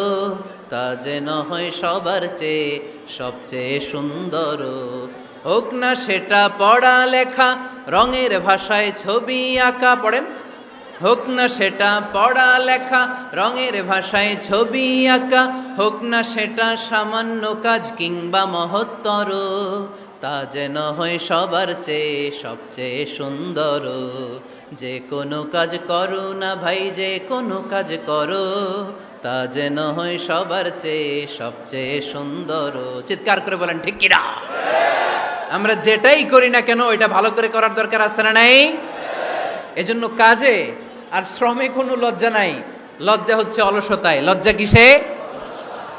তা যেন হয় সবার চেয়ে সবচেয়ে সুন্দর। হোক না সেটা পড়া লেখা, রঙের ভাষায় ছবি আঁকা। পড়েন, হোক না সেটা পড়া লেখা, রঙের ভাষায় ছবি আঁকা। হোক না সেটা সামান্য কাজ কিংবা মহত্তর, তা যেন হয় সবার চেয়ে সবচেয়ে সুন্দর। যে কোনো কাজ করো না ভাই, যে কোনো কাজ করো তা যেন হয় সবার চেয়ে সবচেয়ে সুন্দর। চিৎকার করে বলেন ঠিক কিনা? আমরা যেটাই করি না কেন এটা ভালো করে করার দরকার আছে না নাই? এজন্য কাজে আর শ্রমে কোনো লজ্জা নাই। লজ্জা হচ্ছে অলসতায়। লজ্জা কিসে?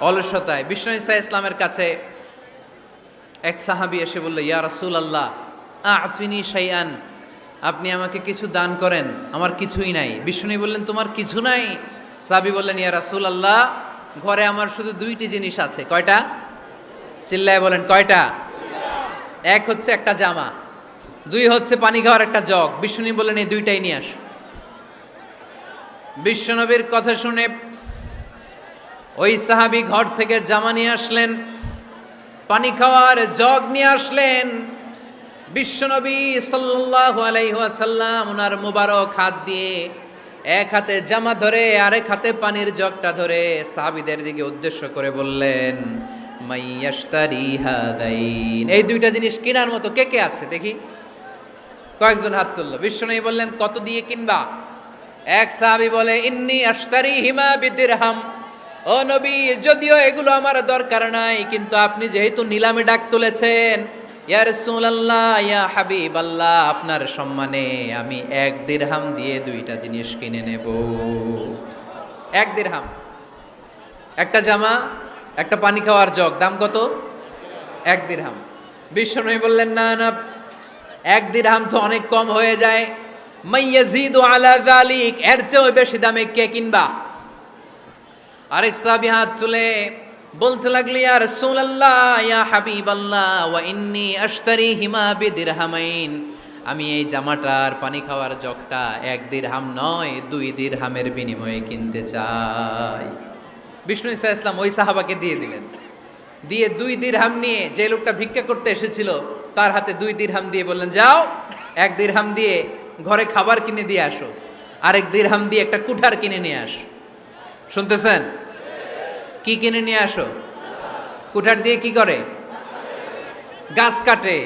অলসতায়। বিষ্ণু ঈসা ইসলামের কাছে এক সাহাবী এসে বলল, ইয়া রাসূলুল্লাহ আ'তিনি শাইআন, আপনি আমাকে কিছু দান করেন, আমার কিছুই নাই। বিষ্ণু বললেন, তোমার কিছু নাই? সাহাবী বললেন, ইয়া রাসূলুল্লাহ ঘরে আমার শুধু 2টি জিনিস আছে। কয়টা? চিল্লায় বলেন কয়টা? এক হচ্ছে একটা জামা, 2 হচ্ছে পানি খাওয়ার একটা জগ। বিষ্ণু বললেন, এই 2টাই নিয়ে আস। বিশ্বনবীর কথা শুনে ওই সাহাবী ঘর থেকে জামা নিয়ে আসলেন, পানি খাওয়ার জগ নিয়ে আসলেন। বিশ্বনবী সাল্লাল্লাহু আলাইহি ওয়াসাল্লাম ওনার মুবারক হাত দিয়ে এক হাতে জামা ধরে আরেক হাতে পানির জগটা ধরে সাহাবীদের দিকে উদ্দেশ্য করে বললেন, মাইয়াশতারি হাদাইন, এই 2টা জিনিস কেনার মতো কে কে আছে দেখি? কয়েকজন হাত তুলল। বিশ্বনবী বললেন, কত দিয়ে কিনবা? এক সাহাবী বলে, ইন্নী আশতারি হিমা বিদিরহাম, ও নবী যদিও এগুলো আমার দরকার নাই, কিন্তু আপনি যেহেতু নিলামে ডাক তুলেছেন, ইয়া রাসূলুল্লাহ ইয়া হাবিবাল্লাহ, আপনার সম্মানে আমি 1 দিরহাম দিয়ে 2টা জিনিস কিনে নেব। 1 দিরহাম, একটা জামা, একটা পানি খাওয়ার জগ, দাম কত? 1 দিরহাম। বিশ্বনবী বললেন, না না, 1 দিরহাম তো অনেক কম হয়ে যায়। মাইয়াজিদু আলা যালিক, এর চেয়ে বেশি দামে কে কিনবা? আরেক সাহাবী হাত তুলে বলতে লাগলি, ইয়া রাসূলুল্লাহ ইয়া হাবিবাল্লাহ ওয়া ইন্নী আশতারি হিমা বিদিরহামাইন, আমি এই জামাটার পানি খাওয়ার জগটা 1 দিরহাম নয় 2 দিরহামের বিনিময়ে কিনতে চাই। বিষ্ণু ঈসা ইসলাম ওই সাহাবাকে দিয়ে দিলেন। দিয়ে 2 দিরহাম নিয়ে যে লোকটা ভিক্ষা করতে এসেছিল তার হাতে 2 দিরহাম দিয়ে বললেন, যাও 1 দিরহাম দিয়ে ঘরে খাবার কিনে দিয়ে আসো, আরেক দিরহাম দিয়ে একটা কুঠার কিনে নিয়ে আসো। শুনতেছেন? কি কিনে নিয়ে আসো? কুঠার দিয়ে কি করে? গাছ কাটে।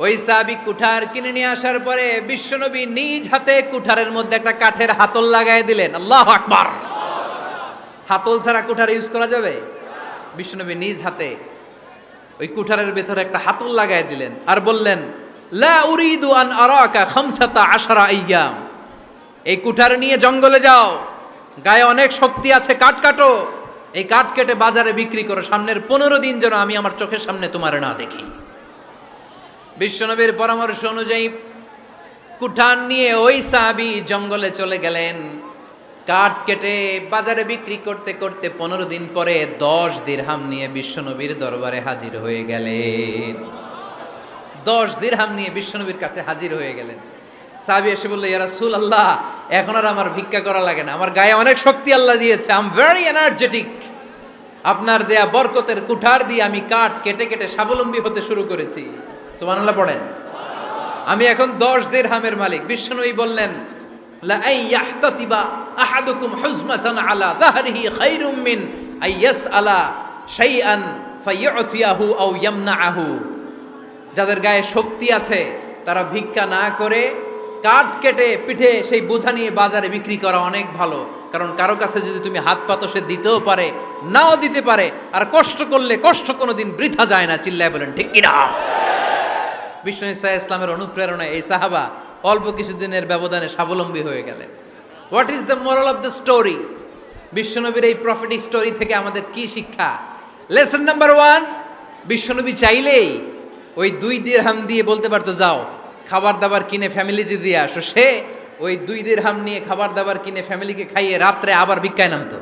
ওই সাহাবী কুঠার কিনে নিয়ে আসার পরে বিশ্বনবী নিজ হাতে কুঠারের মধ্যে একটা কাঠের হাতল লাগাই দিলেন। আল্লাহু আকবার! হাতল ছাড়া কুঠার ইউজ করা যাবে? বিশ্বনবী নিজ হাতে ওই কুঠারের ভেতরে একটা হাতল লাগাই দিলেন আর বললেন, লা উরিদু আন আরাকা 15 আইয়াম, এই কুঠার নিয়ে জঙ্গলে যাও, গায়ে অনেক শক্তি আছে, কাঠ কাটো, এই কাঠ কেটে বাজারে বিক্রি করো, সামনের 15 দিন যেন আমি আমার চোখের সামনে তোমার না দেখি। বিশ্বনবীর পরামর্শ অনুযায়ী কুঠার নিয়ে ওই সাহাবী জঙ্গলে চলে গেলেন। কাঠ কেটে বাজারে বিক্রি করতে করতে 15 দিন পরে 10 দিরহাম নিয়ে বিশ্বনবীর দরবারে হাজির হয়ে গেলেন। 10 দিরহাম নিয়ে বিশ্বনবীর কাছে হাজির হয়ে গেলেন। সাহাবী এসে বলল, ইয়া রাসূলুল্লাহ এখন আর আমার ভিক্ষা করা লাগে না, আমার গায়ে অনেক শক্তি আল্লাহ দিয়েছে, আই এম ভেরি এনার্জেটিক, আপনার দেয়া বরকতের কুঠার দিয়ে আমি কাঠ কেটে কেটে স্বাবলম্বী হতে শুরু করেছি। সুবহানাল্লাহ পড়েন। আমি এখন 10 দিরহামের মালিক। বিশ্বনবী বললেন, লা আইয়াহতাতিবা আহাদুকুম হুজমাতান আলা যাহরিহি খায়রুম মিন আইয়াসআলা শাইআন ফায়ু'তিয়াহু আও ইয়ামনাহু। যাদের গায়ে শক্তি আছে তারা ভিক্ষা না করে কাঠ কেটে পিঠে সেই বোঝা নিয়ে বাজারে বিক্রি করা অনেক ভালো। কারণ কারো কাছে যদি তুমি হাত পাতো সে দিতেও পারে, নাও দিতে পারে। আর কষ্ট করলে কষ্ট কোনোদিন বৃথা যায় না। চিল্লায় বলেন ঠিক কিনা? বিষ্ণু ঈসা ইসলামের অনুপ্রেরণায় এই সাহাবা অল্প কিছুদিনের ব্যবধানে স্বাবলম্বী হয়ে গেলেন। What is the moral of the story? বিশ্বনবীর এই প্রফেটিক স্টোরি থেকে আমাদের কি শিক্ষা? লেসন নাম্বার 1, বিশ্বনবী চাইলেই ওই 2 দিরহাম দিয়ে বলতে পারতো যাও খাবার দাবার কিনে ফ্যামিলিতে দিয়ে আসো। সে ওই 2 দিরহাম নিয়ে খাবার দাবার কিনে ফ্যামিলিকে খাইয়ে রাত্রে আবার ভিক্ষায় নামতো।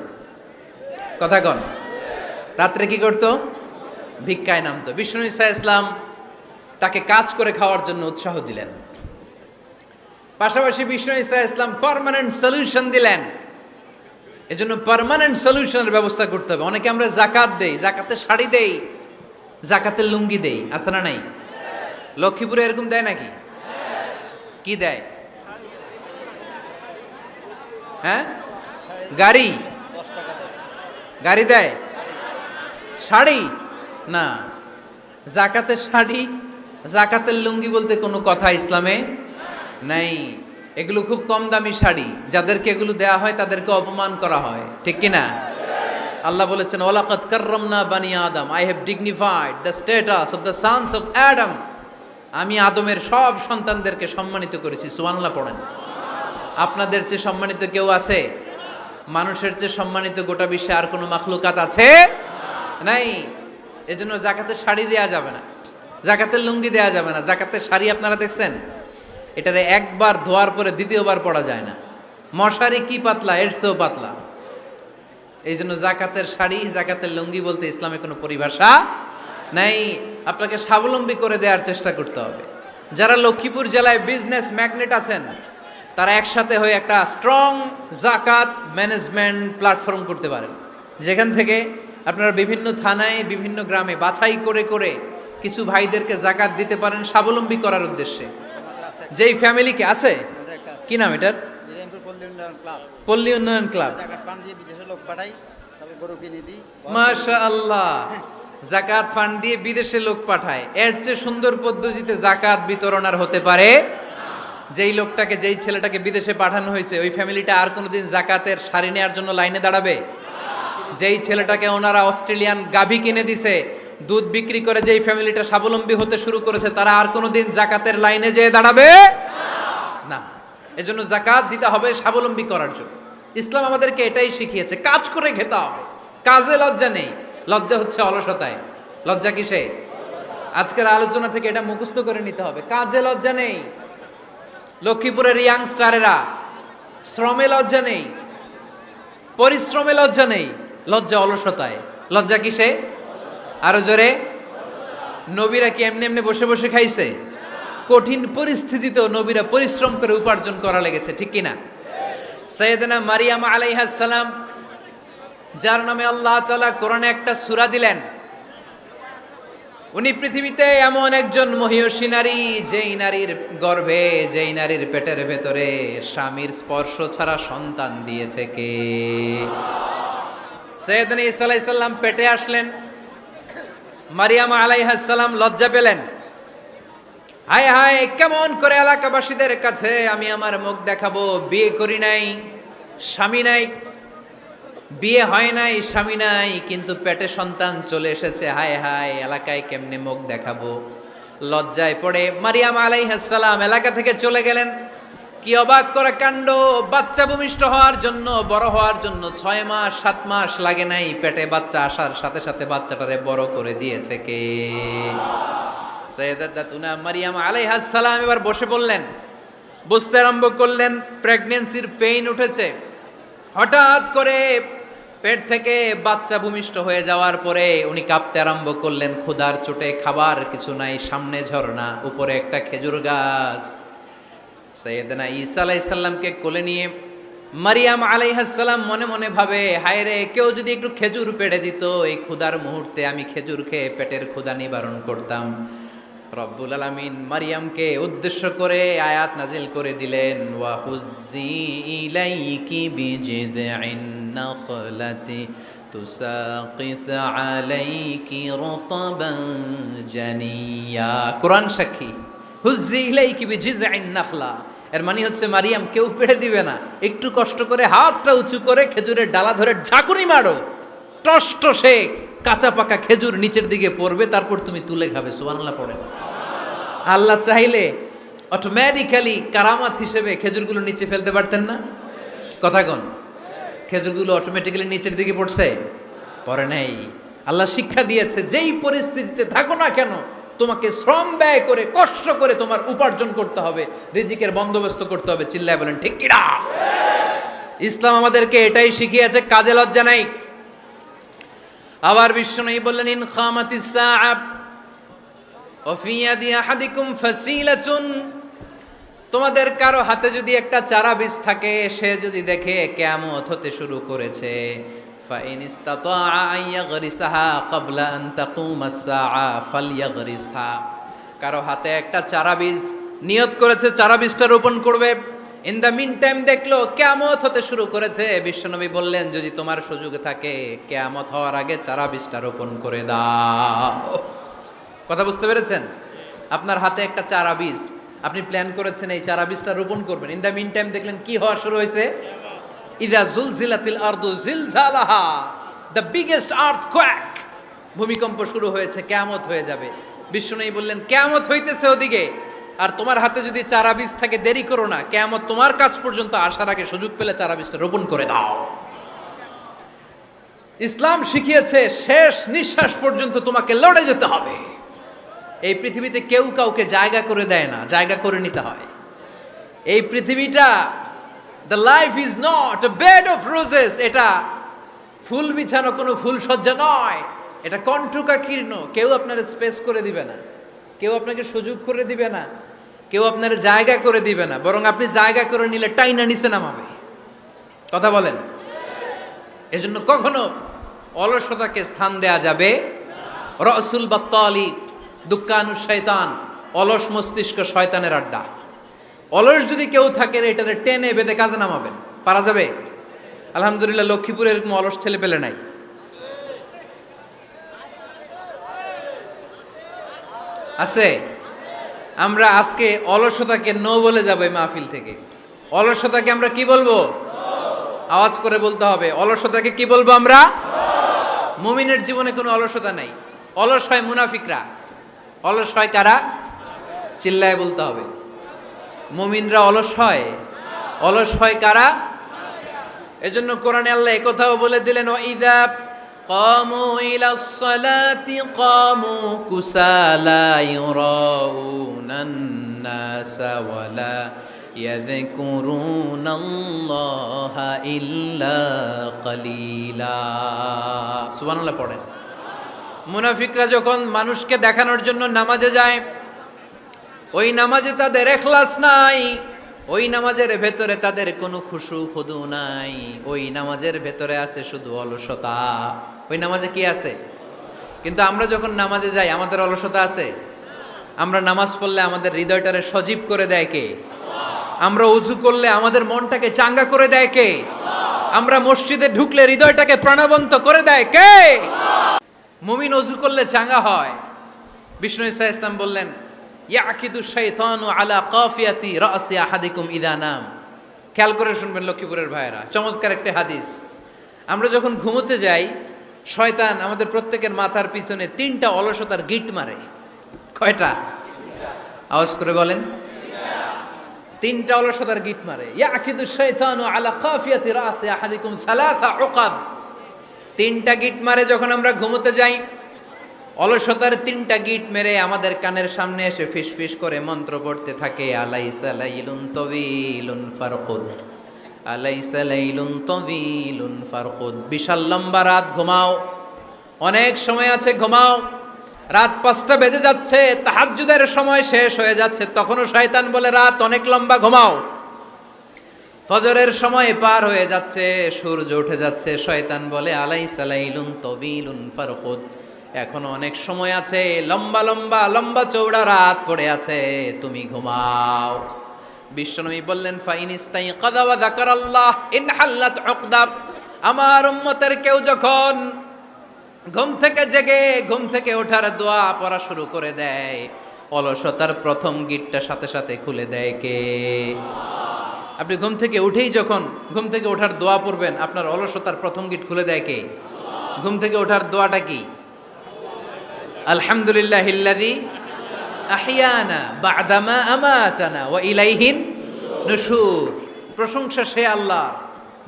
কথা কন, রাত্রে কি করতো? ভিক্ষায় নামতো। বিষ্ণু ঈসা ইসলাম তাকে কাজ করে খাওয়ার জন্য উৎসাহ দিলেন। পাশাপাশি বিষ্ণু ঈসা ইসলাম পার্মানেন্ট সলিউশন দিলেন। এজন্য পার্মানেন্ট সলিউশনের ব্যবস্থা করতে হবে। অনেকে আমরা যাকাত দেই, যাকাতের শাড়ি দেই, যাকাতের লুঙ্গি দেই, আছে না নাই? লক্ষ্মীপুরে এরকম দেয় নাকি? কি দেয়? হ্যাঁ, গাড়ি গাড়ি দেয়, শাড়ি না। যাকাতের শাড়ি, যাকাতের লুঙ্গি বলতে কোনো কথা ইসলামে নাই। এগুলো খুব কম দামি শাড়ি, যাদেরকে এগুলো দেয়া হয় তাদেরকে অপমান করা হয়, ঠিক কিনা? আল্লাহ বলেছেন ওয়ালাকাদ কাররামনা বানি আদম, I have dignified the status of the sons of Adam. আমি আদমের সব সন্তানদেরকে সম্মানিত করেছি। সুবহানাল্লাহ পড়েন। আপনাদের চেয়ে সম্মানিত কেউ আছে? মানুষের চেয়ে সম্মানিত গোটা বিশ্বে আর কোনো মাখলুকাত আছে? নাই। এজন্য যাকাতের শাড়ি দেয়া যাবে না, যাকাতের লুঙ্গি দেয়া যাবে না। যাকাতের শাড়ি আপনারা দেখছেন, এটারে একবার ধোয়ার পরে দ্বিতীয়বার পরা যায় না। মশারি কি পাতলা, এর চেয়েও পাতলা। এই জন্য যাকাতের শাড়ি, যাকাতের লুঙ্গি বলতে ইসলামে কোনো পরিভাষা নাই। আপনাকে স্বাবলম্বী করে দেওয়ার চেষ্টা করতে হবে। যারা লক্ষ্মীপুর জেলায় বিজনেস ম্যাগনেট আছেন, তারা একসাথে হয়ে একটা স্ট্রং যাকাত ম্যানেজমেন্ট প্ল্যাটফর্ম করতে পারেন, যেখান থেকে আপনারা বিভিন্ন থানায়, বিভিন্ন গ্রামে বাছাই করে করে কিছু ভাইদেরকে যাকাত দিতে পারেন স্বাবলম্বী করার উদ্দেশ্যে। যেই ফ্যামিলিকে আছে, কি নাম এটার? পল্লী উন্নয়ন ক্লাব। মাশাআল্লাহ, যাকাত ফান্ড দিয়ে বিদেশে লোক পাঠায়। এর চেয়ে সুন্দর পদ্ধতিতে যাকাত বিতরণ আর হতে পারে? যেই লোকটাকে, যেই ছেলেটাকে বিদেশে পাঠানো হয়েছে, ওই ফ্যামিলিটা আর কোনোদিন যাকাতের শাড়ি নেওয়ার জন্য লাইনে দাঁড়াবে? যেই ছেলেটাকে ওনারা অস্ট্রেলিয়ান গাভী কিনে দিছে, দুধ বিক্রি করে যেই ফ্যামিলিটা স্বাবলম্বী হতে শুরু করেছে, তারা আর কোনোদিন যাকাতের লাইনে যেয়ে দাঁড়াবে না। এজন্য যাকাত দিতে হবে স্বাবলম্বী করার জন্য। ইসলাম আমাদেরকে এটাই শিখিয়েছে, কাজ করে খেতে হবে। কাজে লজ্জা নেই, লজ্জা হচ্ছে অলসতায়। লজ্জা কিসে? আজকের আলোচনা থেকে এটা মুখস্থ করে নিতে হবে। কাজে লজ্জা নেই। লক্ষ্মীপুরের ইয়াংস্টারেরা শ্রমে লজ্জা নেই, পরিশ্রমে লজ্জা নেই, লজ্জা অলসতায়। লজ্জা কিসে? আরো জোরে। নবীরা কি এমনি এমনি বসে বসে খাইছে? কঠিন পরিস্থিতিতেও নবীরা পরিশ্রম করে উপার্জন করা লেগেছে, ঠিক কিনা? সাইয়েদনা মারিয়াম আলাইহিস সালাম, যার নামে আল্লাহ তাআলা কোরআনে একটা সূরা দিলেন, উনি পৃথিবীতে এমন একজন মহিয়সী নারী, যেই নারীর গর্ভে, যেই নারীর পেটের ভেতরে স্বামীর স্পর্শ ছাড়া সন্তান দিয়েছে কে? সাইয়েদনা ঈসা আলাইহিস সালাম পেটে আসলেন। মারিয়াম আলাইহিস সালাম লজ্জা পেলেন। হায় হায়, কেমন করে এলাকাবাসীদের কাছে আমি আমার মুখ দেখাবো? বিয়ে করি নাই, স্বামী নাই, বিয়ে হয় নাই, স্বামী নাই, কিন্তু পেটে সন্তান চলে এসেছে। হায় হায়, এলাকায় কেমনে মুখ দেখাবো? লজ্জায় পড়ে মারিয়াম আলাইহিস সালাম এলাকা থেকে চলে গেলেন। কি অবাক করা কাণ্ড! বাচ্চা ভূমিষ্ঠ হওয়ার জন্য, বড় হওয়ার জন্য 6 মাস 7 মাস লাগে নাই, পেটে বাচ্চা আসার সাথে সাথে বাচ্চাটারে বড় করে দিয়েছে কে? সাইয়েদাতুনা মারিয়াম আলাইহিস সালাম এবার বসে পড়লেন, বুঝতে আরম্ভ করলেন প্রেগন্যান্সির পেইন উঠেছে। হঠাৎ করে পেট থেকে বাচ্চা ভূমিষ্ঠ হয়ে যাওয়ার পরে উনি কাঁপতে আরম্ভ করলেন। ক্ষুধার চোটে খাবার কিছু নাই, সামনে ঝর্ণা, উপরে একটা খেজুর গাছ। সাইয়েদনা ঈসা আলাইহিস সালামকে কোলে নিয়ে মারিয়াম আলাইহিস সালাম মনে মনে ভাবে, হায় রে, কেউ যদি একটু খেজুর পেড়ে দিত, এই ক্ষুধার মুহূর্তে আমি খেজুর খেয়ে পেটের ক্ষুধা নিবারণ করতাম। রব্বুল আলামিন মারিয়ামকে উদ্দেশ্য করে আয়াত নাজিল করে দিলেন, ওয়া হুজ্জি ইলাইকি বিজিযিন নাখলাতি তুসাকিত আলাইকি রতবান জানিয়া। কোরআন সাক্ষী, হুজ্জি ইলাইকি বিজিযিন নাখলা, এর মানে হচ্ছে মারিয়াম কেউ পেড়ে দিবে না, একটু কষ্ট করে হাতটা উঁচু করে খেজুরের ডালা ধরে ঝাঁকুনি মারো, টসটসে কাঁচা পাকা খেজুর নিচের দিকে পড়বে, তারপর তুমি তুলে খাবে। সুবহানাল্লাহ পড়েন। আল্লাহ চাইলে অটোমেটিক্যালি কারামাত হিসেবে খেজুরগুলো নিচে ফেলতে পারতেন না? কথা কোন? খেজুরগুলো অটোমেটিক্যালি নিচের দিকে পড়ছে? পড়ে নাই। আল্লাহ শিক্ষা দিয়েছে, যেই পরিস্থিতিতে থাকো না কেন তোমাকে শ্রম ব্যয় করে কষ্ট করে তোমার উপার্জন করতে হবে, রিজিকের বন্দোবস্ত করতে হবে। চিল্লায় বলেন ঠিক কিনা? ইসলাম আমাদেরকে এটাই শিখিয়েছে, কাজে লজ্জা নাই। আবার বিশ্বনবী বললেন, ইন খামাতিস সাআ ওয়া ফি ইয়াদি আহাদিকুম ফাসিলাতুন, তোমাদের কারো হাতে যদি একটা চারা বীজ থাকে, সে যদি দেখে কিয়ামত হতে শুরু করেছে, ফাইন ইসতাতাআ আন ইয়াগরিসাহা ক্বাবলা আন তাকুমাস সাআ ফালইয়াগরিসহা। কারো হাতে একটা চারা বীজ নিয়ত করেছে, চারা বীজটা রোপণ করবে, ইন দ্য মিন টাইম দেখলো কিয়ামত হতে শুরু করেছে, বিশ্বনবী বললেন, যদি তোমার সুযোগ থাকে কিয়ামত হওয়ার আগে চারা বীজটা রোপণ করে দাও। কথা বুঝতে পেরেছেন? আপনার হাতে একটা চারা বীজ, আপনি প্ল্যান করেছেন এই চারা বীজটা রোপণ করবেন, ইন দ্য মিন টাইম দেখলেন কি হওয়া শুরু হয়েছে, ইযা জুলজিলাতিল আরদু জিলজালাহা, দ্য বিগেস্ট আর্থকোয়েক, ভূমিকম্প শুরু হয়েছে, কিয়ামত হয়ে যাবে। বিশ্বনবী বললেন, কিয়ামত হইতেছে ওদিকে, আর তোমার হাতে যদি চারা বীজ থাকে দেরি করো না, কিয়ামত তোমার কাছ পর্যন্ত আসার আগে সুযোগ পেলে চারা বীজটা রোপণ করে দাও। ইসলাম শিখিয়েছে শেষ নিঃশ্বাস পর্যন্ত তোমাকে লড়ে যেতে হবে। এই পৃথিবীতে কেউ কাউকে জায়গা করে দেয় না, জায়গা করে নিতে হয়। এই পৃথিবীটা, the life is not a bed of roses, এটা ফুল বিছানো কোনো ফুল সজ্জা নয়, এটা কণ্টকাকীর্ণ। কেউ আপনার স্পেস করে দিবে না, কেউ আপনাকে সুযোগ করে দিবে না, কেউ আপনার জায়গা করে দিবে না, বরং আপনি জায়গা করে নিলে টাইনা নিচে নামাবে। কথা বলেন? এজন্য কখনো অলসতাকে স্থান দেয়া যাবে। রসুল বাত্তালি দুক্কানু শয়তান, অলস মস্তিষ্ক শয়তানের আড্ডা। অলস যদি কেউ থাকে, এটাতে টেনে বেঁধে কাজে নামাবেন, পারা যাবে? আলহামদুলিল্লাহ লক্ষ্মীপুরে এরকম অলস ছেলে পেলে নাই। আছে? আমরা আজকে অলসতাকে নো বলে যাবো এই মাহফিল থেকে। অলসতাকে আমরা কি বলবো? আওয়াজ করে বলতে হবে, অলসতাকে কি বলবো আমরা? মুমিনের জীবনে কোনো অলসতা নাই। অলস হয় মুনাফিকরা। অলস হয় কারা? চিল্লায় বলতে হবে। মুমিনরা অলস হয়? অলস হয় কারা? এজন্য কোরআনে আল্লাহ একথাও বলে দিলেন, ওয়াইদা কামু ইলাস সালাতি কামু কুসালা ইউরাউনান নাসা ওয়ালা ইয়াযকুরুনাল্লাহা ইল্লা কালিলা। সুবহানাল্লাহ পড়েন। মুনাফিকরা যখন মানুষকে দেখানোর জন্য নামাজে যায়, ওই নামাজে তাদের ইখলাস নাই, ওই নামাজের ভেতরে তাদের কোনো খুশু খুদু নাই, ওই নামাজের ভেতরে আছে শুধু অলসতা। ওই নামাজে কি আছে? কিন্তু আমরা যখন নামাজে যাই, আমাদের অলসতা আছে? আমরা নামাজ পড়লে আমাদের হৃদয়টারে সজীব করে দেয় কে? আমরা উযু করলে আমাদের মনটাকে চাঙ্গা করে দেয় কে? আমরা মসজিদে ঢুকলে হৃদয়টাকে প্রাণবন্ত করে দেয় কে? মুমিন উযু করলে চাঙ্গা হয়। বিষ্ণু ঈসা ইসলাম বললেন, ইয়াকিদু শাইতানু আলা কাফিয়াতি রাসি আহাদিকুম ইদা নাম। খেয়াল করে শুনবেন লক্ষ্মীপুরের ভাইয়েরা, চমৎকার একটা হাদিস। আমরা যখন ঘুমোতে যাই, শয়তান আমাদের প্রত্যেকের মাথার পিছনে 3টা অলসতার গিট মারে। কয়টা? আওয়াজ করে বলেন। 3টা অলসতার গিট মারে। ইয়াকিদু শাইতানু আলা কাফিয়াতি রাসি আহাদিকুম সালাসা উকাব। 3টা গিট মারে যখন আমরা ঘুমোতে যাই। অলসতার 3টা গিট মেরে আমাদের কানের সামনে এসে ফিসফিস করে মন্ত্র পড়তে থাকে, আলাইসা লাইলুন তাওয়িলুন ফারকুদ, আলাইসা লাইলুন তাওয়িলুন ফারকুদ। বিশাল লম্বা রাত, ঘুমাও, অনেক সময় আছে, ঘুমাও। রাত 5টা বেজে যাচ্ছে, তাহাজ্জুদের সময় শেষ হয়ে যাচ্ছে, তখনও শয়তান বলে রাত অনেক লম্বা, ঘুমাও। ফজরের সময় পার হয়ে যাচ্ছে, সূর্য উঠে যাচ্ছে, শয়তান বলে আলাইসা লাইলুন তাওয়িলুন ফারকুদ, এখনো অনেক সময় আছে, লম্বা লম্বা লম্বা চৌড়া রাত পড়ে আছে, তুমি ঘুমাও। বিশ্বনবী বললেন ফাইনিস্তাইকাযা ওয়া যাকারাল্লাহ ইনহাল্লাত উকদা। আমার উম্মতের কেউ যখন ঘুম থেকে জেগে ঘুম থেকে ওঠার দোয়া পড়া শুরু করে দেয়, অলসতার প্রথম গিটটা সাথে সাথে খুলে দেয় কে? আপনি ঘুম থেকে উঠেই যখন ঘুম থেকে ওঠার দোয়া পড়বেন, আপনার অলসতার প্রথম গিট খুলে দেয় কে? ঘুম থেকে ওঠার দোয়াটা কি? আলহামদুলিল্লাহিল্লাযী আহিয়ানা বা'দামা আমাতানা ওয়া ইলাইহিন নুশুর। প্রশংসা সে আল্লাহর,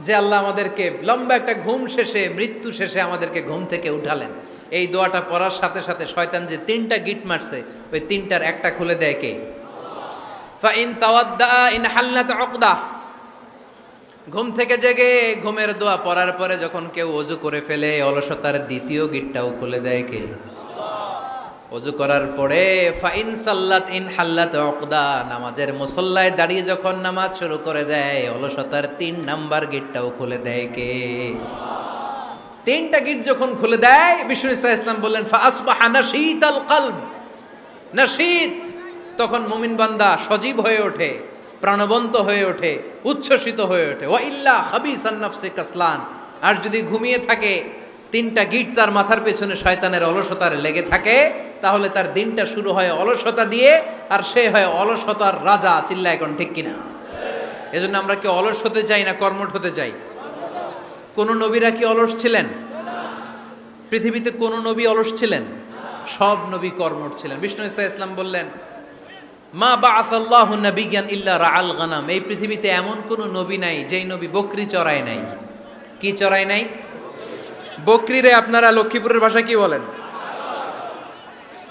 যে আল্লাহ আমাদেরকে লম্বা একটা ঘুম শেষে, মৃত্যু শেষে আমাদেরকে ঘুম থেকে উঠালেন। এই দোয়াটা পড়ার সাথে সাথে শয়তান যে 3টা গিট মারছে, ওই 3টার একটা খুলে দেয় কে? ফাইন তাওয়াদ্দা ইনহাল্লাত উকদা। ঘুম থেকে জেগে ঘুমের দোয়া পড়ার পরে যখন কেউ ওযু করে ফেলে, অলসতার দ্বিতীয় গিটটাও খুলে দেয় কে? ওযু করার পরে ফাইন সাল্লাত ইনহাল্লাত উকদা। নামাজের মুসল্লায় দাঁড়িয়ে যখন নামাজ শুরু করে দেয়, অলসতার 3 নাম্বার গিটটাও খুলে দেয় কে? 3টা গিট যখন খুলে দেয়, বিষ্ণু ইসা ইসলাম বললেন ফাআসবাহা নাশীতাল কলব। নাশীত, তখন মুমিন বান্দা সজীব হয়ে ওঠে, প্রাণবন্ত হয়ে ওঠে, উচ্ছ্বসিত হয়ে ওঠে। ওয়া ইল্লা খাবিসান নাফসি কাসলান। আর যদি ঘুমিয়ে থাকে, 3টা গিট তার মাথার পেছনে শয়তানের অলসতার লেগে থাকে, তাহলে তার দিনটা শুরু হয় অলসতা দিয়ে, আর সে হয় অলসতার রাজা। চিল্লায় এখন ঠিক কিনা? এজন্য আমরা কি অলস হতে চাই না কর্মঠ হতে চাই? কোন নবীরা কি অলস ছিলেন? পৃথিবীতে কোন নবী অলস ছিলেন? সব নবী কর্মঠ ছিলেন। বিষ্ণু ইসা ইসলাম বললেন মা বাআসাল্লাহু নাবিয়্যান ইল্লা রাআল গানাম। এই পৃথিবীতে এমন কোন নবী নাই যেই নবী বকরি চড়ায় নাই। কি চড়ায় নাই? বকরিরে আপনারা লক্ষ্মীপুরের ভাষায় কি বলেন?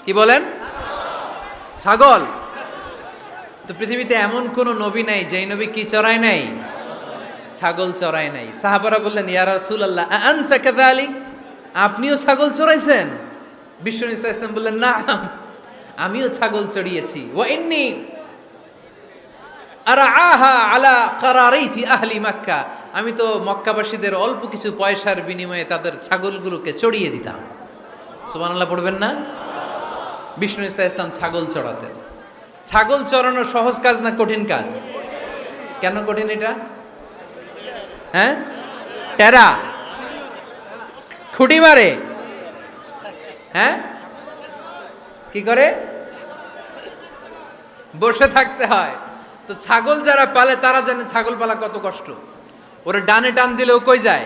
কি বলেন? ছাগল। তো পৃথিবীতে এমন কোন নবী নাই যেই নবী কি চড়ায় নাই? ছাগল চড়ায় নাই। সাহাবারা বললেন ইয়া রাসূলুল্লাহ আনতা কাযালিক, আপনিও ছাগল চড়াইছেন? বিষ্ণু ইসা ইসলাম বললেন না, আমিও ছাগল চড়িয়েছি। ওয়া ইন্নী আরআহা আলা কারারাইতি আহলি মক্কা। আমি তো মক্কাবাসীদের অল্প কিছু পয়সার বিনিময়ে তাদের ছাগলগুলোকে চড়িয়ে দিতাম। সুবহানাল্লাহ পড়বেন না? বিষ্ণু ইসা ইসলাম ছাগল চড়াতেন। ছাগল চড়ানো সহজ কাজ না কঠিন কাজ? কেন কঠিন এটা? হ্যাঁ, টেরা, খুঁটি মারে। হ্যাঁ, কি করে? বসে থাকতে হয়। তো ছাগল যারা পালে তারা জানে ছাগল পালা কত কষ্ট। ওরে ডানে টান দিলেও কই যায়?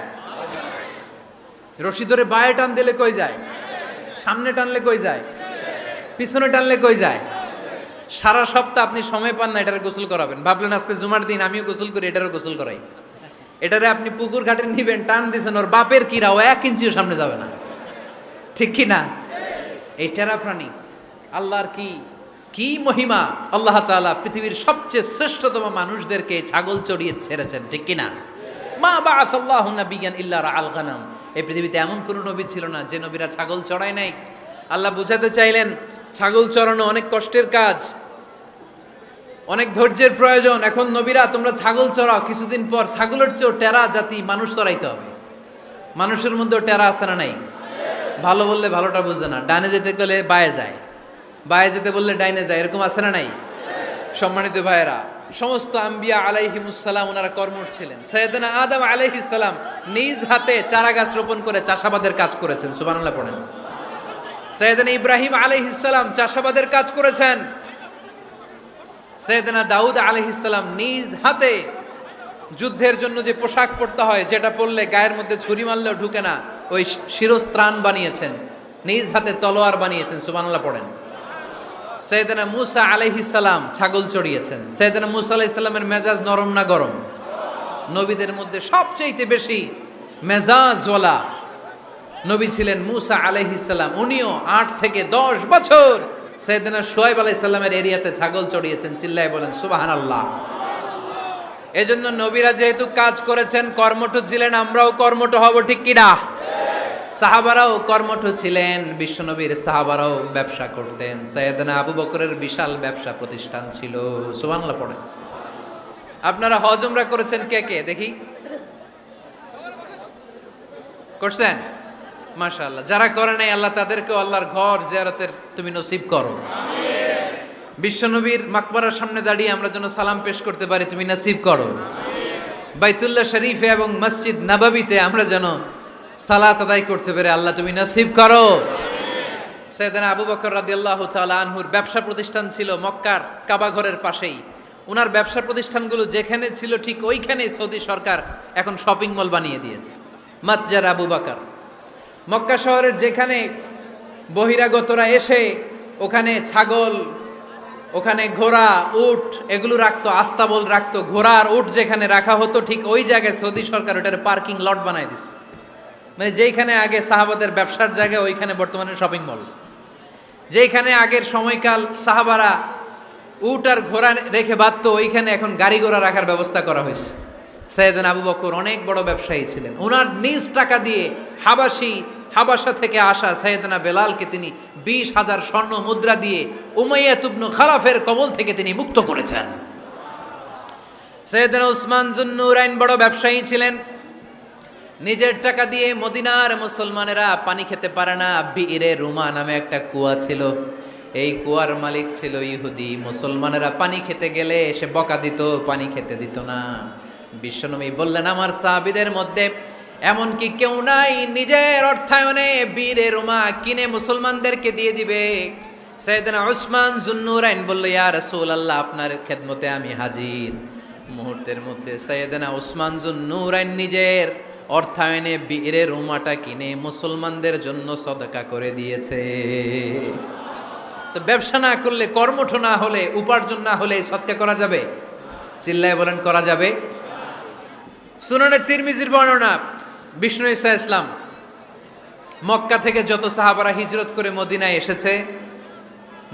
রশি ধরে বায়ে টান দিলে কই যায়? সামনে টানলে কই যায়? পিছনে টানলে কই যায়? সারা সপ্তাহ আপনি সময় পান না এটারে গোসল করাবেন। ভাবলেন আজকে জুমার দিন আমিও গোসল করি, এটারও গোসল করাই। এটারে আপনি পুকুর ঘাটে নিবেন, টান দিছেন, ওর বাপের কিরা ও 1 ইঞ্চিও সামনে যাবে না। ঠিক কি না? এই টেরা প্রাণী আল্লাহর কি কি মহিমা! আল্লাহ তাআলা পৃথিবীর সবচেয়ে শ্রেষ্ঠতম মানুষদেরকে ছাগল চড়িয়ে ছেড়েছেন। ঠিক কি না? মা বাআসাল্লাহু নাবিয়্যান ইল্লা রাআল গানাম। এই পৃথিবীতে এমন কোন নবী ছিল না যে নবীরা ছাগল চড়ায় নাই। আল্লাহ বুঝাতে চাইলেন ছাগল চড়ানো অনেক কষ্টের কাজ, অনেক ধৈর্যের প্রয়োজন। এখন নবীরা তোমরা ছাগল চড়াও, কিছুদিন পর ছাগলের চেয়েও টেরা জাতি মানুষ চড়াইতে হবে। মানুষের মধ্যেও টেরা আছে না নাই? ভালো বললে ভালোটা বুঝে না, ডানে যেতে গেলে বায়ে যায়, বায়ে যেতে বললে ডাইনে যায়, এরকম আছে না নাই? সম্মানিত ভাইয়েরা, সমস্ত আম্বিয়া আলাইহিমুসসালাম ওনারা কর্মঠ ছিলেন। সাইয়েদনা আদম আলাইহিস সালাম নিজ হাতে চারা গাছ রোপণ করে চাষাবাদের কাজ করেছেন। সুবহানাল্লাহ পড়েন। সাইয়েদনা ইব্রাহিম আলাইহিস সালাম চাষাবাদের কাজ করেছেন। সাইয়েদনা দাউদ আলাইহিস সালাম নিজ হাতে যুদ্ধের জন্য যে পোশাক পরতে হয়, যেটা পরলে গায়ের মধ্যে ছুরি মারলেও ঢুকে না, ওই শিরস্ত্রাণ বানিয়েছেন, নিজ হাতে তলোয়ার বানিয়েছেন। সুবহানাল্লাহ পড়েন। সাইয়েদনা মূসা আলাইহিস সালাম ছাগল চড়িয়েছেন। সাইয়েদনা মূসা আলাইহিস সালামের মেজাজ নরম না গরম? নবীদের মধ্যে সবচেয়ে বেশি মেজাজওয়ালা নবী ছিলেন মূসা আলাইহিস সালাম। উনিও 8 থেকে 10 বছর সাইয়েদনা শুআয়ব আলাইহিস সালামের এরিয়াতে ছাগল চড়িয়েছেন। চিল্লায় বলেন সুবহানাল্লাহ। এজন্য নবীরা যেহেতু কাজ করেছেন, কর্মঠ ছিলেন, আমরাও কর্মঠ হব। ঠিক কি না? সাহাবারাও কর্মঠ ছিলেন। বিশ্বনবীর সাহাবারাও ব্যবসা করতেন। সাইয়েদনা আবু বকরের বিশাল ব্যবসা প্রতিষ্ঠান ছিল। সুবহানাল্লাহ পড়েন। আপনারা হজ উমরা করেছেন কে কে দেখি? করছেন? মাশাআল্লাহ, যারা করে নাই আল্লাহ তাদেরকে আল্লাহর ঘর জিয়ারতের তুমি নসিব করো। বিশ্বনবীর মাকবারার সামনে দাঁড়িয়ে আমরা যেন সালাম পেশ করতে পারি, তুমি নসিব করো। বাইতুল্লাহ শরীফে এবং মসজিদ নববীতে আমরা যেন সালাত আদায় করতে পারি, আল্লাহ তুমি নসিব করো। সাইয়েদনা আবু বকর রাদিয়াল্লাহু তাআলা আনহুর ব্যবসা প্রতিষ্ঠান ছিল মক্কার কাবা ঘরের পাশেই। ওনার ব্যবসা প্রতিষ্ঠানগুলো যেখানে ছিল ঠিক ওইখানেই সৌদি সরকার এখন শপিং মল বানিয়ে দিয়েছে, মাতজার আবু বকর। মক্কা শহরের যেখানে বহিরাগতরা এসে ওখানে ছাগল, ওখানে ঘোড়া, উট এগুলো রাখতো, আস্তাবল রাখতো, ঘোড়া আর উট যেখানে রাখা হতো ঠিক ওই জায়গায় সৌদি সরকার ওটার পার্কিং লট বানায় দিচ্ছে। মানে যেইখানে আগে সাহাবাদের ব্যবসার জায়গা ওইখানে বর্তমানে শপিং মল। যেইখানে আগের সময়কাল সাহাবারা উট আর ঘোড়া রেখে বাঁধতো ওইখানে এখন গাড়ি ঘোড়া রাখার ব্যবস্থা করা হয়েছে। সাইয়েদনা আবু বকর অনেক বড় ব্যবসায়ী ছিলেন। ওনার নিজ টাকা দিয়ে হাবাসা থেকে আসা সাইয়েদনা বেলালকে তিনি 20,000 স্বর্ণ মুদ্রা দিয়ে উমাইয়া ইবনে খালাফের কবল থেকে তিনি মুক্ত করেছেন। সাইয়েদনা উসমান যুন্নুরাইন বড় ব্যবসায়ী ছিলেন। নিজের টাকা দিয়ে মদিনার মুসলমানেরা পানি খেতে পারে না, বিইরে রুমা নামে একটা কুয়া ছিল, এই কুয়ার মালিক ছিল ইহুদি। মুসলমানেরা পানি খেতে গেলে সে বকা দিত, পানি খেতে দিত না। বিশ্বনবী বললেন, আমার সাহাবীদের মধ্যে এমন কি কেউ নাই নিজের অর্থায়নে বীরে রুমা কিনে মুসলমানদেরকে দিয়ে দিবে? সাইয়েদনা উসমান যুন্নুরাইন বলল, ইয়া রাসূলুল্লাহ, আপনার খেদমতে আমি হাজির। মুহূর্তের মধ্যে সাইয়েদনা উসমান যুন্নুরাইন নিজের অর্থায়নে বীরে রুমাটা কিনে মুসলমানদের জন্য সদকা করে দিয়েছে। তো ব্যবসা না করলে, কর্মঠ না হলে, উপার্জন না হলে সদকা করা যাবে? চিল্লায় বলেন, করা যাবে। সুনানে তিরমিজির বর্ণনা, বিষ্ণু ঈসা ইসলাম মক্কা থেকে যত সাহাবারা হিজরত করে মদিনায় এসেছে,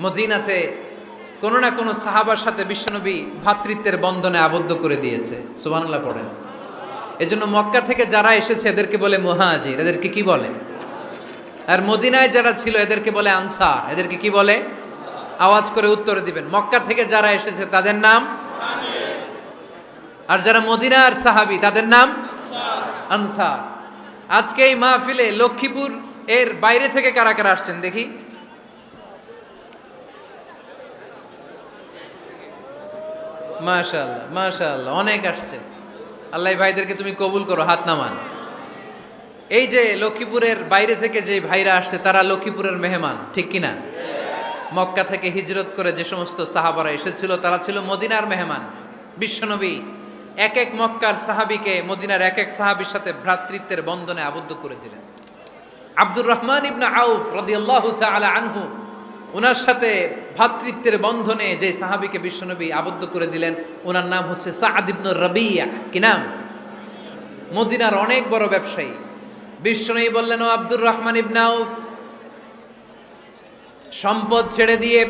মদিনাতে কোনো না কোনো সাহাবার সাথে বিশ্বনবী ভ্রাতৃত্বের বন্ধনে আবদ্ধ করে দিয়েছে। সুবহানাল্লাহ পড়েন। এজন্য মক্কা থেকে যারা এসেছে এদেরকে বলে মুহাজির। এদেরকে কি বলে? আর মদিনায় যারা ছিল এদেরকে বলে আনসার। এদেরকে কি বলে? আওয়াজ করে উত্তর দিবেন। মক্কা থেকে যারা এসেছে তাদের নাম, আর যারা মদিনার সাহাবী তাদের নাম আনসার। আজকে এই মাহফিলে লক্ষ্মীপুর এর বাইরে থেকে কারা কারা আসছেন দেখি? মাশাআল্লাহ, মাশাআল্লাহ, অনেক আসছে। আল্লাহ ভাইদেরকে তুমি কবুল করো, হাত নামান। এই যে লক্ষ্মীপুরের বাইরে থেকে যে ভাইরা আসছে তারা লক্ষ্মীপুরের মেহমান, ঠিক কিনা? মক্কা থেকে হিজরত করে যে সমস্ত সাহাবারা এসেছিল তারা ছিল মদিনার মেহমান। বিশ্বনবী এক এক মক্কার সাহাবীকে মদিনার এক এক সাহাবীর সাথে ভ্রাতৃত্বের বন্ধনে আবদ্ধ করে দিলেন। আব্দুর রহমান ইবনে আউফ রাদিয়াল্লাহু তাআলা আনহু, ওনার সাথে ভ্রাতৃত্বের বন্ধনে যে সাহাবীকে বিশ্বনবী আবদ্ধ করে দিলেন ওনার নাম হচ্ছে সাদ ইবনে রাবিয়া। কি নাম? মদিনার অনেক বড় ব্যবসায়ী। বিশ্বনবী বললেন, ও আব্দুর রহমান ইবনে আউফ, সম্পদ ছেড়ে দিয়ে,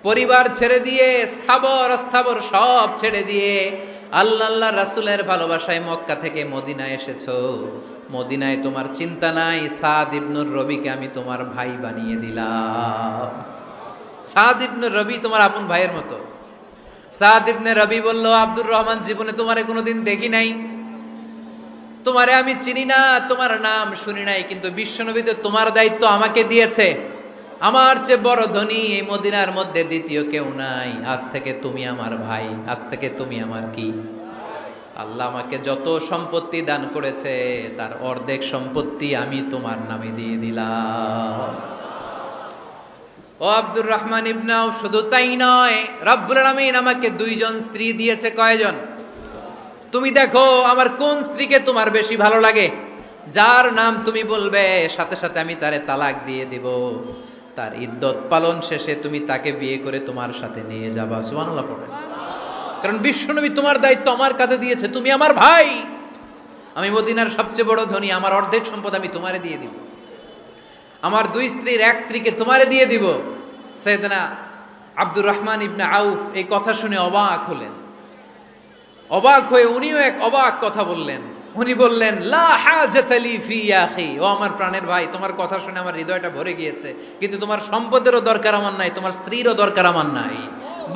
পরিবার ছেড়ে দিয়ে, স্থাবর অস্থাবর সব ছেড়ে দিয়ে আল্লাহ রাসূলের ভালোবাসায় মক্কা থেকে মদিনায় এসেছো। মদিনায় তোমার চিন্তা নাই, সাদ ইবনুর রবিকে আমি তোমার ভাই বানিয়ে দিলাম। সাদ ইবনুর রবি তোমার আপন ভাইয়ের মতো। সাদ ইবনে রবি বলল, আব্দুর রহমান, জীবনে তোমারে কোনোদিন দেখি নাই, তোমারে আমি চিনি না, তোমার নাম শুনি নাই, কিন্তু বিশ্বনবীতে তোমার দায়িত্ব আমাকে দিয়েছে। আমার চেয়ে বড় ধনী এই মদিনার মধ্যে দ্বিতীয় কেউ নাই। আজ থেকে তুমি আমার ভাই, আজ থেকে তুমি আমার কি? আল্লাহ আমাকে যত সম্পত্তি দান করেছে তার অর্ধেক সম্পত্তি আমি তোমার নামে দিয়ে দিলাম। ও আব্দুর রহমান ইবনে আউফ, শুধু তাই নয়, রব্বুল আলামিন আমাকে 2 জন স্ত্রী দিয়েছে। কয়জন? তুমি দেখো আমার কোন স্ত্রীকে তোমার বেশি ভালো লাগে, যার নাম তুমি বলবে সাথে সাথে আমি তারে তালাক দিয়ে দিব। তার ইদ্যত পালন শেষে তুমি তাকে বিয়ে করে তোমার সাথে নিয়ে যাবা। সুবহানাল্লাহ পড়েন। কারণ বিশ্বনবী তোমার দায়িত্ব আমার কাছে দিয়েছে, তুমি আমার ভাই, আমি মদিনার সবচেয়ে বড় ধনী, আমার অর্ধেক সম্পদ আমি তোমারে দিয়ে দিব, আমার 2 স্ত্রীর 1 স্ত্রীকে তোমারে দিয়ে দিব। সাইয়েদনা আব্দুর রহমান ইবনে আউফ এই কথা শুনে অবাক হলেন। অবাক হয়ে উনিও এক অবাক কথা বললেন। উনি বললেন, লা হাজাতা লি ফি ইয়া আখি, ও আমার প্রাণের ভাই, তোমার কথা শুনে আমার হৃদয়টা ভরে গিয়েছে, কিন্তু তোমার সম্পদেরও দরকার আমার নাই, তোমার স্ত্রীরও দরকার আমার নাই।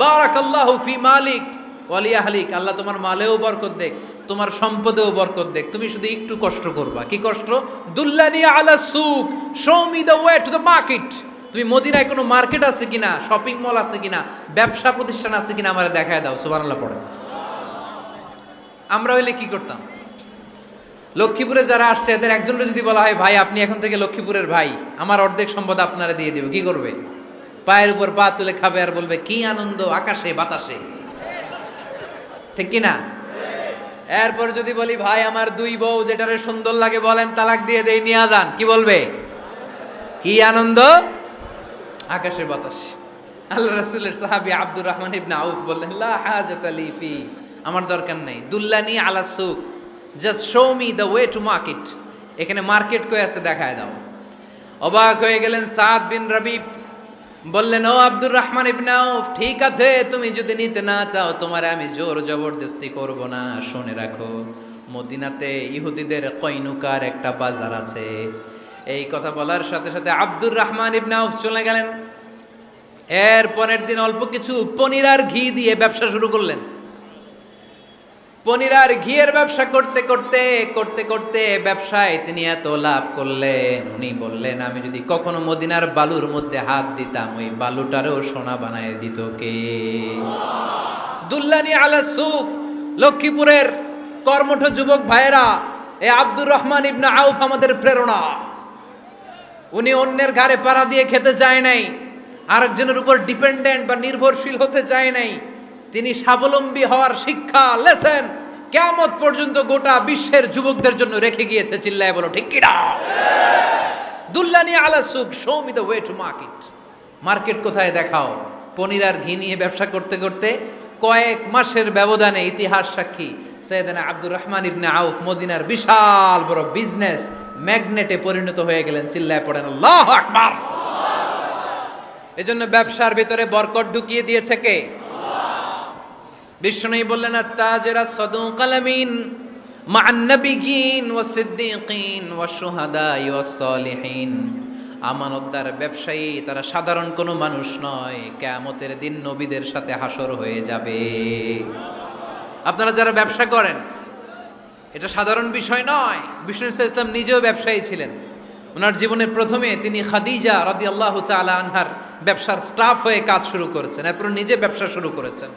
বারাকাল্লাহু ফি মালিক ওয়া লি আহলিক, আল্লাহ তোমার মালেও বরকত দেখ, তোমার সম্পদেও বরকত দেখ, তুমি শুধু একটু কষ্ট করবা। কি কষ্ট? দুল্লানি আলা সুক, show me the way to the market. তুমি মদিনায় কোনো মার্কেট আছে কিনা, শপিং মল আছে কিনা, ব্যবসা প্রতিষ্ঠান আছে কিনা আমারে দেখায় দাও। সুবহানাল্লাহ পড়েন। আমরা হইলে কি করতাম? লক্ষ্মীপুরে যারা আসছে এদের একজনের যদি বলা হয় ভাই আপনি এখন থেকে লক্ষ্মীপুরের ভাই, আমার অর্ধেক সম্পদ আপনারা দিয়ে দেব, কি করবে? পায়ের উপর পা তুলে খাবে আর বলবে কি আনন্দ আকাশে বাতাসে, ঠিক কিনা? এরপর যদি বলি ভাই আমার দুই বউ যেটারে সুন্দর লাগে বলেন তালাক দিয়ে দেই, নিয়ে যান, কি বলবে? কি আনন্দ আকাশের বাতাস। আল্লাহ রাসূলের সাহাবী আব্দুর রহমান ইবনে আউফ বললেন লা হাজাত লি ফি, আমার দরকার নেই। দুল্লানি আলা সুক, just show me the way to market. এখানে মার্কেট কই আছে দেখায় দাও। অবাক হয়ে গেলেন সাদ বিন রবিব, বললেন ও আব্দুর রহমান ইবনে আউফ, ঠিক আছে তুমি যদি নিতে না চাও তোমারে আমি জোর জবরদস্তি করব না। শুনে রাখো মদিনাতে ইহুদিদের কয়নুকার একটা বাজার আছে। এই কথা বলার সাথে সাথে আব্দুর রহমান ইবনে আউফ চলে গেলেন। এর পরের দিন অল্প কিছু পনির আর ঘি দিয়ে ব্যবসা শুরু করলেন। পনির আর ঘিয়ের ব্যবসা করতে করতে করতে করতে ব্যবসায় তিনি এত লাভ করলেন, উনি বললেন আমি যদি কখনো মদিনার বালুর মধ্যে হাত দিতাম ওই বালুটারও সোনা বানায় দিত কে? দুল্লানি আলা সুক। লক্ষ্মীপুরের কর্মঠ যুবক ভাইয়েরা, এ আব্দুর রহমান ইবনে আউফ আমাদের প্রেরণা। উনি অন্যের ঘাড়ে পাড়া দিয়ে খেতে চায় নাই, আরেকজনের উপর ডিপেন্ডেন্ট বা নির্ভরশীল হতে চায় নাই। তিনি স্বাবলম্বী হওয়ার শিক্ষা লেসেন কিয়ামত পর্যন্ত গোটা বিশ্বের যুবকদের জন্য রেখে গিয়েছে। চিল্লায় বলো ঠিক কিনা? দুল্লানি আলা সুক, show me the way to market. Market কোথায় দেখাও। পনির আর ঘি নিয়ে ব্যবসা করতে করতে কয়েক মাসের ব্যবধানে ইতিহাস সাক্ষী সাইয়েদনা আব্দুর রহমান ইবনে আউফ মদিনার বিশাল বড় বিজনেস ম্যাগনেটে পরিণত হয়ে গেলেন। চিল্লায় পড়েন আল্লাহু আকবার। এজন্য ব্যবসার ভিতরে বরকত ঢুকিয়ে দিয়েছে কে? বিষ্ণুই বললেন আত-তাজিরা সাদুকাল আমিন মা'আন নাবিয়্যিন ওয়াস সিদ্দীকিন ওয়াশ শুহাদা'i ওয়াস সালিহিন। আমানতদার ব্যবসায়ী তারা সাধারণ কোনো মানুষ নয়, কিয়ামতের দিন নবীদের সাথে হাসর হয়ে যাবে। আপনারা যারা ব্যবসা করেন এটা সাধারণ বিষয় নয়। বিষ্ণু সাল্লাল্লাহু আলাইহি ওয়াসাল্লাম নিজেও ব্যবসায়ী ছিলেন। ওনার জীবনের প্রথমে তিনি খাদিজা রাদিয়াল্লাহু তাআলা আনহার ব্যবসার স্টাফ হয়ে কাজ শুরু করেছেন, এরপর নিজে ব্যবসা শুরু করেছেন।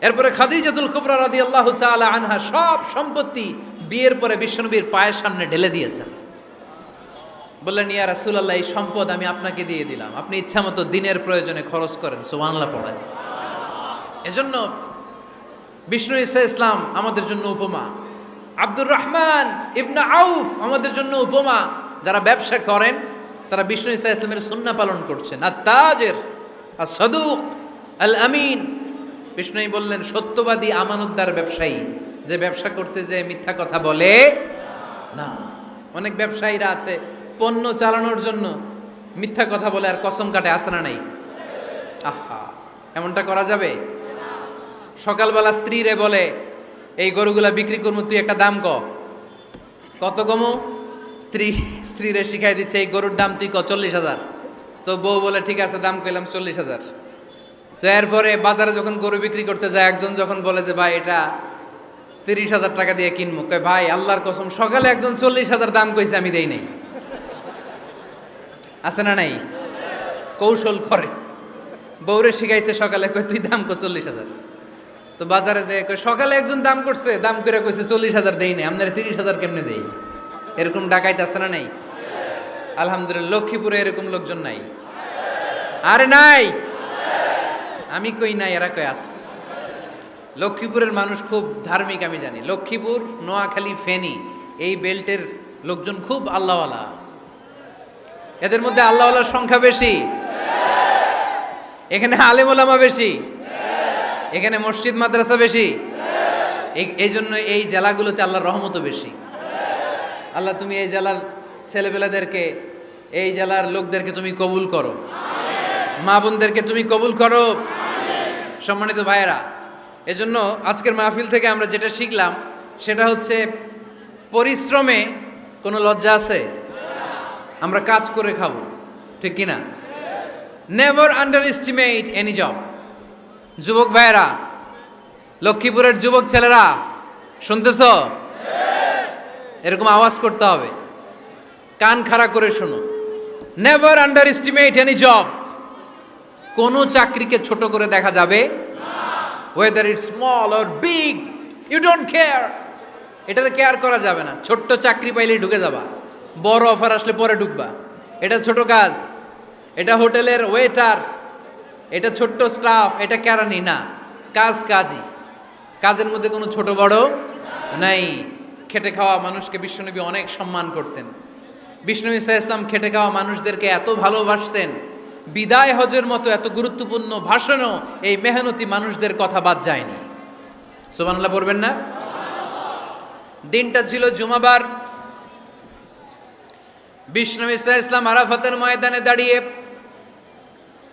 এরপরে খাদিজাতুল কুবরা রাদিয়াল্লাহু তাআলা আনহা সব সম্পত্তি বিয়ের পরে বিশ্বনবীর পায়ের সামনে ঢেলে দিয়েছেন। বললেন ইয়া রাসূলুল্লাহ এই সম্পদ আমি আপনাকে দিয়ে দিলাম, আপনি ইচ্ছামতো দিনের প্রয়োজনে খরচ করেন। সুবহানাল্লাহ পড়েন। এজন্য বিষ্ণু ঈসা ইসলাম আমাদের জন্য উপমা, আব্দুর রহমান ইবনে আউফ আমাদের জন্য উপমা। যারা ব্যবসা করেন তারা বিষ্ণু ঈসা ইসলামের সুন্নাহ পালন করছেন। আত-তাজির আস-সাদুক আল আমিন। বিষ্ণুই বললেন সত্যবাদী আমানতদার ব্যবসায়ী, যে ব্যবসা করতে যে মিথ্যা কথা বলে না। অনেক ব্যবসায়ীরা আছে পণ্য চালানোর জন্য মিথ্যা কথা বলে আর কসম কাটে, আছে না নাই? আহা, এমনটা করা যাবে? সকালবেলা স্ত্রীরে বলে এই গরুগুলা বিক্রি করবো, তুই একটা দাম কত কমো? স্ত্রীরে শিখাই দিচ্ছে এই গরুর দাম তুই 40,000। তো বউ বলে ঠিক আছে দাম কইলাম 40,000। তো এরপরে বাজারে যখন গরু বিক্রি করতে যায় একজন যখন বলে যে ভাই এটা 30,000 টাকা দিয়ে কিনবো, কয় ভাই আল্লাহর কসম সকালে একজন 40,000 দাম কইছে আমি দেই নাই। আছে না নাই? কৌশল করে বউরে শিখাইছে সকালে, কয় তুই দাম কর 40,000। তো বাজারে যে সকালে একজন দাম করছে, দাম করে কইছে 40,000 দেই নাই, আপনারা 30,000 কেমনে দেই? এরকম ডাকাইতে আছে না নাই? আলহামদুলিল্লাহ লক্ষ্মীপুরে এরকম লোকজন নাই। আরে নাই, আমি কই নাই, এরা কই আছে। লক্ষ্মীপুরের মানুষ খুব ধার্মিক আমি জানি। লক্ষ্মীপুর, নোয়াখালী, ফেনী এই বেল্টের লোকজন খুব আল্লাহওয়ালা। এদের মধ্যে আল্লাহওয়ালার সংখ্যা বেশি, এখানে আলেম ওলামা বেশি, এখানে মসজিদ মাদ্রাসা বেশি। এই জন্য এই জেলাগুলোতে আল্লাহর রহমতও বেশি। আল্লাহ তুমি এই জেলার ছেলেপেলাদেরকে, এই জেলার লোকদেরকে তুমি কবুল করো, মা বোনদেরকে তুমি কবুল করো। সম্মানিত ভাইয়েরা, এজন্য আজকের মাহফিল থেকে আমরা যেটা শিখলাম সেটা হচ্ছে পরিশ্রমে কোনো লজ্জা আছে? আমরা কাজ করে খাবো, ঠিক কিনা? Never underestimate any job. যুবক ভাইয়েরা, লক্ষ্মীপুরের যুবক ছেলেরা, শুনতেছ? এরকম আওয়াজ করতে হবে, কান খাড়া করে শোনো। Never underestimate any job. কোনো চাকরিকে ছোট করে দেখা যাবে, whether it's small or big, you don't care. এটার কেয়ার করা যাবে না। ছোট্ট চাকরি পাইলেই ঢুকে যাবা, বড় অফার আসলে পরে ঢুকবা। এটা ছোট কাজ, এটা হোটেলের ওয়েটার, এটা ছোট্ট স্টাফ, এটা কেরানি না, কাজ কাজই। কাজের মধ্যে কোনো ছোট বড় নাই। খেটে খাওয়া মানুষকে বিশ্বনবী অনেক সম্মান করতেন। বিশ্বনবী সাল্লাল্লাহু আলাইহি ওয়াসাল্লাম খেটে খাওয়া মানুষদেরকে এত ভালোবাসতেন, বিদায় হজের মতো এত গুরুত্বপূর্ণ ভাষণও এই মেহনতি মানুষদের কথা বাদ যায়নি। সুবহানাল্লাহ পড়বেন না? দিনটা ছিল জুমাবার। বিশ্বনবী সাল্লাল্লাহু আলাইহি ওয়াসাল্লাম আরাফাতের ময়দানে দাঁড়িয়ে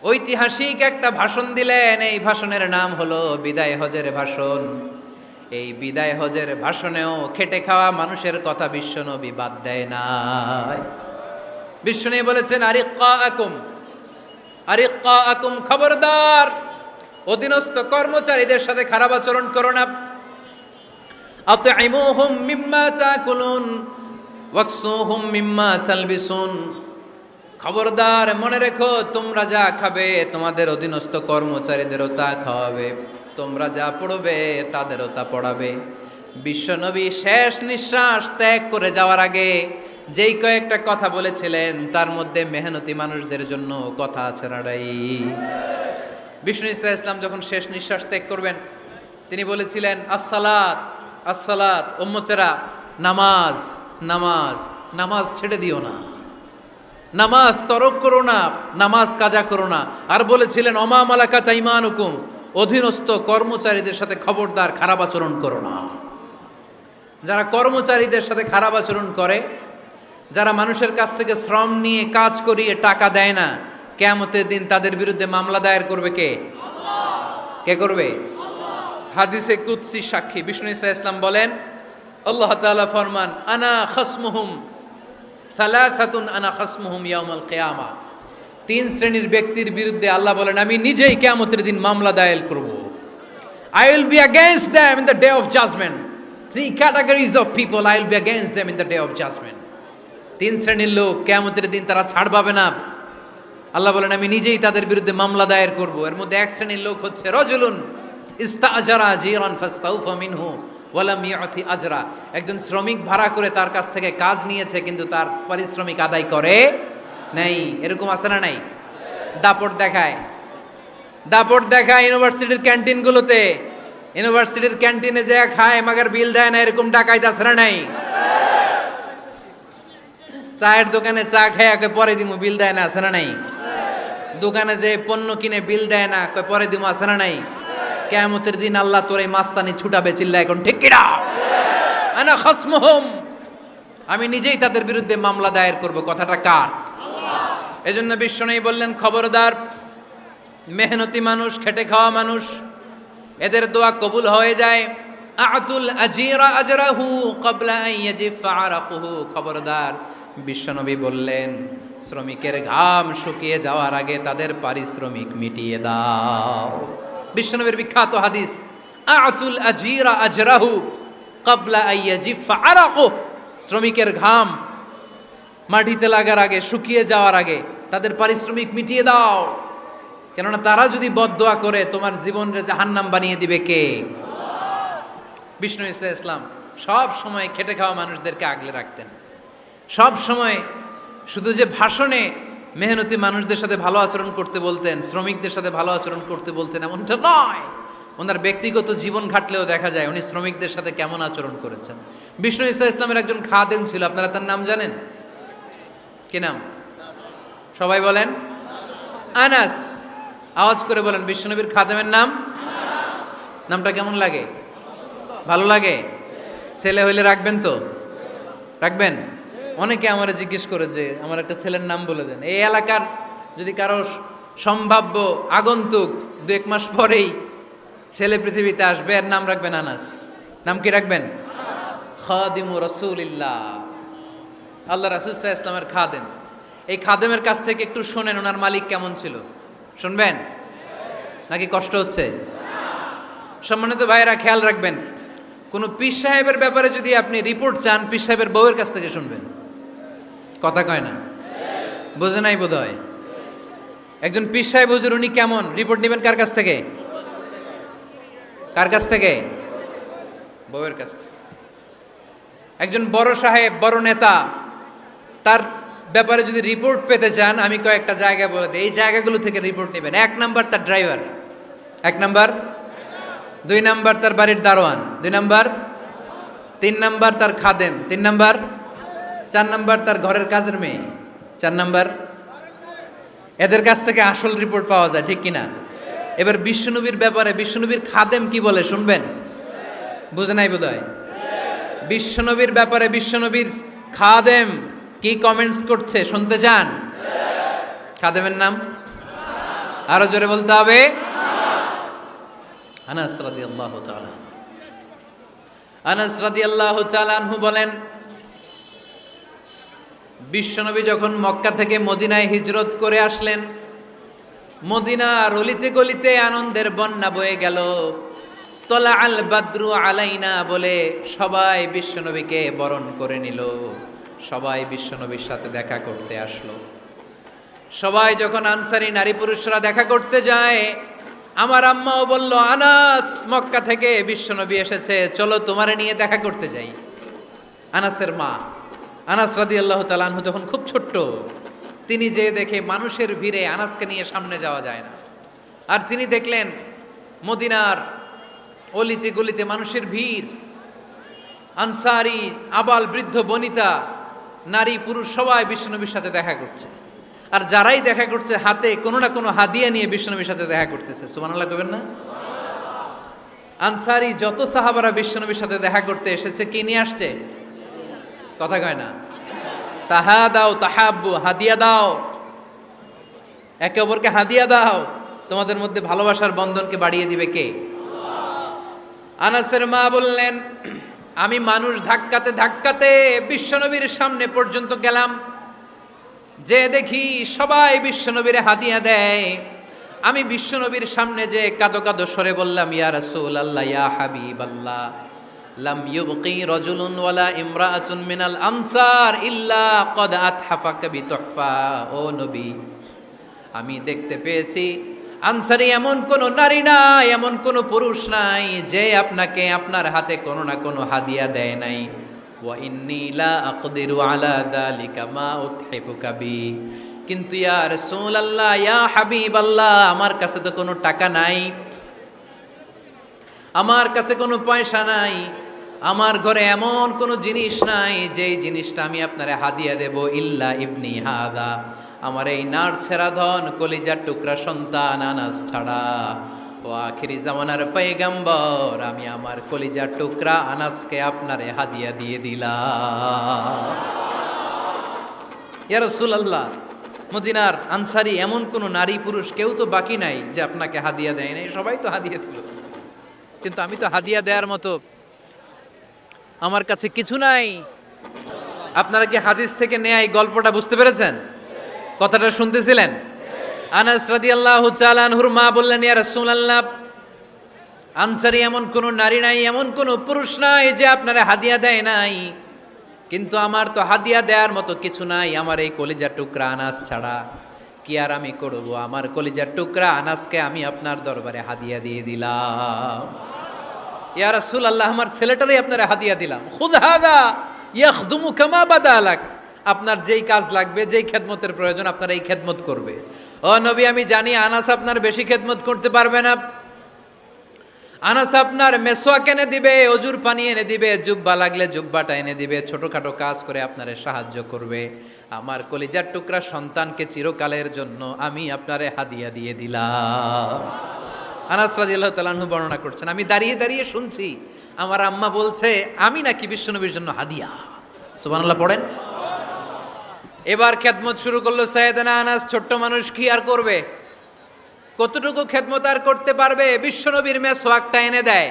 ঐতিহাসিক একটা ভাষণ দিলেন। এই ভাষণের নাম হলো বিদায় হজের ভাষণ। এই বিদায় হজের ভাষণেও খেটে খাওয়া মানুষের কথা বিশ্বনবী বাদ দেয় নাই। বিশ্বনবী বলেছেন, আরিক্কাকুম, খবরদার, অধীনস্থ কর্মচারীদের সাথে খারাপ আচরণ করো না। আতঈমুহুম মিম্মা তাকুলুন ওয়াকসুহুম মিম্মা তালবিসুন। খবরদার, মনে রেখো, তোমরা যা খাবে তোমাদের অধীনস্থ কর্মচারীদেরও তা খাওয়াবে, তোমরা যা পড়বে তাদেরও তা পড়াবে। বিশ্বনবী শেষ নিঃশ্বাস ত্যাগ করে যাওয়ার আগে যেই কয়েকটা কথা বলেছিলেন, তার মধ্যে মেহনতি মানুষদের জন্য কথা আছে নাড়াই। বিষ্ণু ইসা ইসলাম যখন শেষ নিঃশ্বাস ত্যাগ করবেন, তিনি বলেছিলেন, আসসালাত আসসালাত, উম্মতেরা, নামাজ নামাজ, নামাজ ছেড়ে দিও না, নামাজ তরক করো না, নামাজ কাজা করো না। আর বলেছিলেন, অমা মালাকাত আইমানুকুম, অধীনস্থ কর্মচারীদের সাথে খবরদার খারাপ আচরণ করো না। যারা কর্মচারীদের সাথে খারাপ আচরণ করে, যারা মানুষের কাছ থেকে শ্রম নিয়ে কাজ করিয়ে টাকা দেয় না, কিয়ামতের দিন তাদের বিরুদ্ধে মামলা দায়ের করবে কে? কে করবে? হাদিসে কুদসি সাক্ষী বিষ্ণু ইসা ইসলাম বলেন, আল্লাহ তাআলা ফরমান, আনা খাসমুহুম সালাসাতুন আনা খাসমুহুম ইয়াউমাল কিয়ামা। তিন শ্রেণীর ব্যক্তির বিরুদ্ধে আল্লাহ বলেন, আমি নিজেই কিয়ামতের দিন মামলা দায়ের করব। I will be against them in the day of judgment. Three categories of people, I will be against them in the day of judgment. তিন শ্রেণীর লোক কিয়ামতের দিন তারা ছাড় পাবে না। আল্লাহ বলেন, আমি নিজেই তাদের বিরুদ্ধে মামলা দায়ের করব। এর মধ্যে এক শ্রেণীর লোক হচ্ছে রাজুলুন ইস্তাআজারা জিরান ফাস্তাউফা মিনহু ওয়ালাম ইয়াতি আজরা। একজন শ্রমিক ভাড়া করে তার কাছ থেকে কাজ নিয়েছে, কিন্তু তার পারিশ্রমিক আদায় করে নাই। এরকম আছে না নাই? দাপট দেখায়, দাপট দেখায় ইউনিভার্সিটির ক্যান্টিনগুলোতে। ইউনিভার্সিটির ক্যান্টিনে যে খায় মাগার বিল দেয় না, এরকম ডাকাইত আছে না নাই? চায়ের দোকানে চা খায় পরে দিমু, বিল দেয় না, আছে না নাই? দোকানে যে পণ্য কিনে বিল দেয় না, পরে দিমু, আছে না নাই? কিয়ামতের দিন আল্লাহ তোর এই মাস্তানি ছুটাবে, চিল্লা এখন ঠিক কিনা? আনা খাসমুহুম, আমি নিজেই তাদের বিরুদ্ধে মামলা দায়ের করব। কথাটা কার? এজন্য বিশ্বনবী বললেন, খবরদার, মেহনতি মানুষ, খেটে খাওয়া মানুষ, এদের দোয়া কবুল হয়ে যায়। আতুল আজিরা আজরাহু ক্বাবলা আন ইয়াজিফা আরাকুহু। খবরদার, বিশ্বনবী বললেন, শ্রমিকের ঘাম শুকিয়ে যাওয়ার আগে তাদের পারিশ্রমিক মিটিয়ে দাও। বিশ্বনবীর বিখ্যাত হাদিস, আতুল আজিরা আজরাহু ক্বাবলা আন ইয়াজিফা আরাকুহু। শ্রমিকের ঘাম মাটিতে লাগার আগে, শুকিয়ে যাওয়ার আগে তাদের পারিশ্রমিক মিটিয়ে দাও। কেননা তারা যদি বদদোয়া করে তোমার জীবনকে জাহান্নাম বানিয়ে দিবে কে? বিষ্ণু ইসা ইসলাম সব সময় খেটে খাওয়া মানুষদেরকে আগলে রাখতেন। সব সময় শুধু যে ভাষণে মেহনতি মানুষদের সাথে ভালো আচরণ করতে বলতেন, শ্রমিকদের সাথে ভালো আচরণ করতে বলতেন, এমনটা নয়। ওনার ব্যক্তিগত জীবন ঘাটলেও দেখা যায় উনি শ্রমিকদের সাথে কেমন আচরণ করেছেন। বিষ্ণু ইসা ইসলামের একজন খাদেম ছিল, আপনারা তার নাম জানেন? কি নাম? সবাই বলেন আনাস। আওয়াজ করে বলেন, বিশ্বনবীর খাদেমের নাম? নামটা কেমন লাগে? ভালো লাগে? ছেলে হইলে রাখবেন তো? রাখবেন? অনেকে আমার জিজ্ঞেস করে যে আমার একটা ছেলের নাম বলে দেন। এই এলাকার যদি কারো সম্ভাব্য আগন্তুক 2-1 মাস পরেই ছেলে পৃথিবীতে আসবে, এর নাম রাখবেন আনাস। নাম কি রাখবেন? খাদিমু রাসূলিল্লাহ, আল্লাহ রাসূল সাল্লাল্লাহু আলাইহি ওয়াসাল্লামের খাদেম। এই খাদেমের কাছ থেকে একটু শোনেন ওনার মালিক কেমন ছিল। শুনবেন নাকি কষ্ট হচ্ছে? সম্মানিত ভাইয়েরা, খেয়াল রাখবেন, কোন পীর সাহেবের ব্যাপারে যদি আপনি রিপোর্ট চান, পীর সাহেবের বউয়ের কাছ থেকে শুনবেন। কথা কয় না, বোঝে নাই বোধ হয়। একজন পীর সাহেব হুজুর উনি কেমন, রিপোর্ট নেবেন কার কাছ থেকে? কার কাছ থেকে? বউয়ের কাছ থেকে। একজন বড় সাহেব, বড় নেতা, তার ব্যাপারে যদি রিপোর্ট পেতে চান, আমি কয়েকটা জায়গা বলে দিই, এই জায়গাগুলো থেকে রিপোর্ট নেবেন। 1 নাম্বার তার ড্রাইভার, 1 নাম্বার। 2 নাম্বার তার বাড়ির দারোয়ান, 2 নাম্বার। 3 নাম্বার তার খাদেম, 3 নাম্বার। 4 নাম্বার তার ঘরের কাজের মেয়ে, 4 নাম্বার। এদের কাছ থেকে আসল রিপোর্ট পাওয়া যায়, ঠিক কিনা? এবার বিশ্বনবীর ব্যাপারে বিশ্বনবীর খাদেম কি বলে শুনবেন? বুঝে নাই বোধ হয়। বিশ্বনবীর ব্যাপারে বিশ্বনবীর খাদেম কি কমেন্টস করছে শুনতে চান? খাদেমের নাম আরো জোরে বলতে হবে। আনাস রাদিয়াল্লাহু তাআলা, আনাস রাদিয়াল্লাহু তাআলা আনহু বলেন, বিশ্বনবী যখন মক্কা থেকে মদিনায় হিজরত করে আসলেন, মদিনার অলিতে গলিতে আনন্দের বন্যা বয়ে গেল। তলা আল বাদরু আলাইনা বলে সবাই বিশ্বনবীকে বরণ করে নিল, সবাই বিশ্বনবীর সাথে দেখা করতে আসলো। সবাই যখন আনসারী নারী পুরুষরা দেখা করতে যায়, আমার আম্মাও বলল, আনাস, মক্কা থেকে বিশ্বনবী এসেছে, চলো তোমারে নিয়ে দেখা করতে যাই। আনাসের মা আনাস রাদিয়াল্লাহু তাআলা আনহু তখন খুব ছোট্ট, তিনি যে দেখে মানুষের ভিড়ে আনাসকে নিয়ে সামনে যাওয়া যায় না। আর তিনি দেখলেন মদিনার অলিতে গলিতে মানুষের ভিড়, আনসারি, আবাল বৃদ্ধ বনিতা, নারী পুরুষ সবাই বিশ্বনবীর সাথে দেখা করছে। আর যারাই দেখা করছে হাতে কোনো না কোনো হাদিয়া নিয়ে বিশ্বনবীর সাথে দেখা করতেছে। সুবহানাল্লাহ কইবেন না? আনসারি যত সাহাবারা বিশ্বনবীর সাথে দেখা করতে এসেছে, কি নিয়ে আসছে? কথা কয় না। তাহা দাও তাহাব্বু, হাদিয়া দাও, একে অপরকে হাদিয়া দাও, তোমাদের মধ্যে ভালোবাসার বন্ধনকে বাড়িয়ে দিবে কে? আনাসের মা বললেন, আমি মানুষ ধাক্কাতে ধাক্কাতে বিশ্বনবীর সামনে পর্যন্ত গেলাম, যে দেখি সবাই বিশ্বনবীরে হাদিয়া দেয়। আমি বিশ্বনবীর সামনে যে কাঁদো কাঁদো স্বরে বললাম, ইয়া রাসূলুল্লাহ, ইয়া হাবিবাল্লাহ, লাম ইউবকি রাজুলুন ওয়ালা ইমরাআতুন মিনাল আনসার ইল্লা ক্বাদ আতহাফাকা বিতুহফা। ও নবী, আমি দেখতে পেয়েছি আনসারী এমন কোন নারী নাই, এমন কোন পুরুষ নাই যে আপনাকে আপনার হাতে কোনো না কোনো হাদিয়া দেয় নাই। ওয়া ইন্নী লা আকদিরু আলা যালিকা মা উতহিফুকা বি। কিন্তু ইয়া রাসূলুল্লাহ, ইয়া হাবিবাল্লাহ, আমার কাছে তো কোনো টাকা নাই, আমার কাছে কোনো পয়সা নাই, আমার ঘরে এমন কোনো জিনিস নাই যেই জিনিসটা আমি আপনারে হাদিয়া দেব, ইল্লা ইবনি হাদা, আমার এই নার ছেঁড়া ধন কলিজার টুকরা সন্তান আনাস ছাড়া। ও আখিরি জামানার পয়গম্বর, আমি আমার কলিজার টুকরা আনাসকে আপনারে হাদিয়া দিয়ে দিলাম। ইয়া রাসূলুল্লাহ, মদিনার আনসারী এমন কোনো নারী পুরুষ কেউ তো বাকি নাই যে আপনাকে হাদিয়া দেয় নাই, সবাই তো হাদিয়া দিল, কিন্তু আমি তো হাদিয়া দেওয়ার মতো আমার কাছে কিছু নাই। আপনারা কি হাদিস থেকে নেয়া এই গল্পটা বুঝতে পেরেছেন? কথাটা শুনতেছিলেন? আনাস রাদিয়াল্লাহু তাআলা আনহুর মা বললেন, ইয়া রাসূলুল্লাহ, আনসারী এমন কোনো নারী নাই, এমন কোনো পুরুষ নাই যে আপনারা হাদিয়া দেয় নাই, কিন্তু আমার তো হাদিয়া দেওয়ার মতো কিছু নাই আমার এই কলিজার টুকরা আনাস ছাড়া। কি আর আমি করব, আমার কলিজার টুকরা আনাসকে আমি আপনার দরবারে হাদিয়া দিয়ে দিলাম। ইয়া রাসূলুল্লাহ, আমার ছেলেটারই আপনারা হাদিয়া দিলাম। খুদ হাদা ইয়াখদুমু কামা বাদালাক, আপনার যেই কাজ লাগবে, যেই খেদমতের প্রয়োজন আপনার এই খেদমত করবে। ও নবী, আমি জানি আনাস আপনার বেশি খেদমত করতে পারবে না, আনাস আপনার মেসওয়াক এনে দিবে, অজুর পানি এনে দিবে, জুব্বা লাগলে জুব্বাটা এনে দিবে, ছোটখাটো কাজ করে আপনারে সাহায্য করবে। আমার কলিজার টুকরা সন্তানকে চিরকালের জন্য আমি আপনারে হাদিয়া দিয়ে দিলাম। আনাস রাদিয়াল্লাহু তাআলা আনহু বর্ণনা করছেন, আমি দাঁড়িয়ে দাঁড়িয়ে শুনছি আমার আম্মা বলছে আমি নাকি বিশ্বনবীর জন্য হাদিয়া। সুবহানাল্লাহ পড়েন। এবার খেদমত শুরু করলো সাইয়েদনা আনাস। ছোট্ট মানুষ কি আর করবে, কতটুকু খেদমত আর করতে পারবে? বিশ্বনবীর মেসওয়াকটা এনে দেয়।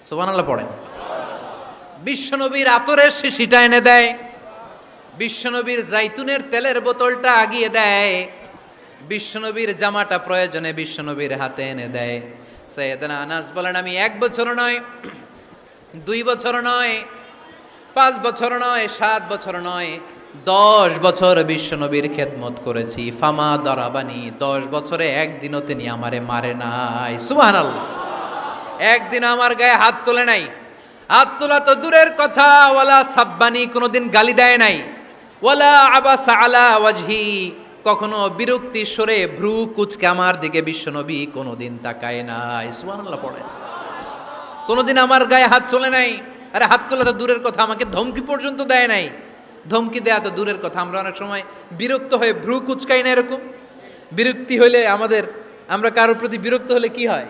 সুবহানাল্লাহ পড়েন। বিশ্বনবীর আতরের শিশিটা এনে দেয়, বিশ্বনবীর জাইতুনের তেলের বোতলটা আগিয়ে দেয়, বিশ্বনবীর জামাটা প্রয়োজনে বিশ্বনবীর হাতে এনে দেয়। সাইয়েদনা আনাস বলেন, আমি 1 বছর নয় 2 বছর নয়, 5 বছর নয়, 7 বছর নয়, 10 বছর বিশ্বনবীর খেদমত করেছি। ফামা দারাবানি, 10 বছরে একদিনও তিনি আমারে মারে নাই। সুবহানাল্লাহ। একদিন আমার গায়ে হাত তোলে নাই। হাত তোলা তো দূরের কথা, ওয়ালা সাব্বানি, কোনোদিন গালি দেয় নাই। ওয়ালা আবাসা আলা ওয়াজহি, কখনো বিরক্তি সরে ভ্রু কুচকে আমার দিকে বিশ্বনবী কোনোদিন তাকায় নাই। সুবহানাল্লাহ পড়েন। কোনোদিন আমার গায়ে হাত তোলে নাই। আরে হাত তোলা তো দূরের কথা, আমাকে ধমকি পর্যন্ত দেয় নাই। ধমকি দেয়া তো দূরের কথা, আমরা অনেক সময় বিরক্ত হয়ে ভ্রু কুচকাই না। এরকম বিরক্তি হলে আমরা কারোর প্রতি বিরক্ত হলে কি হয়?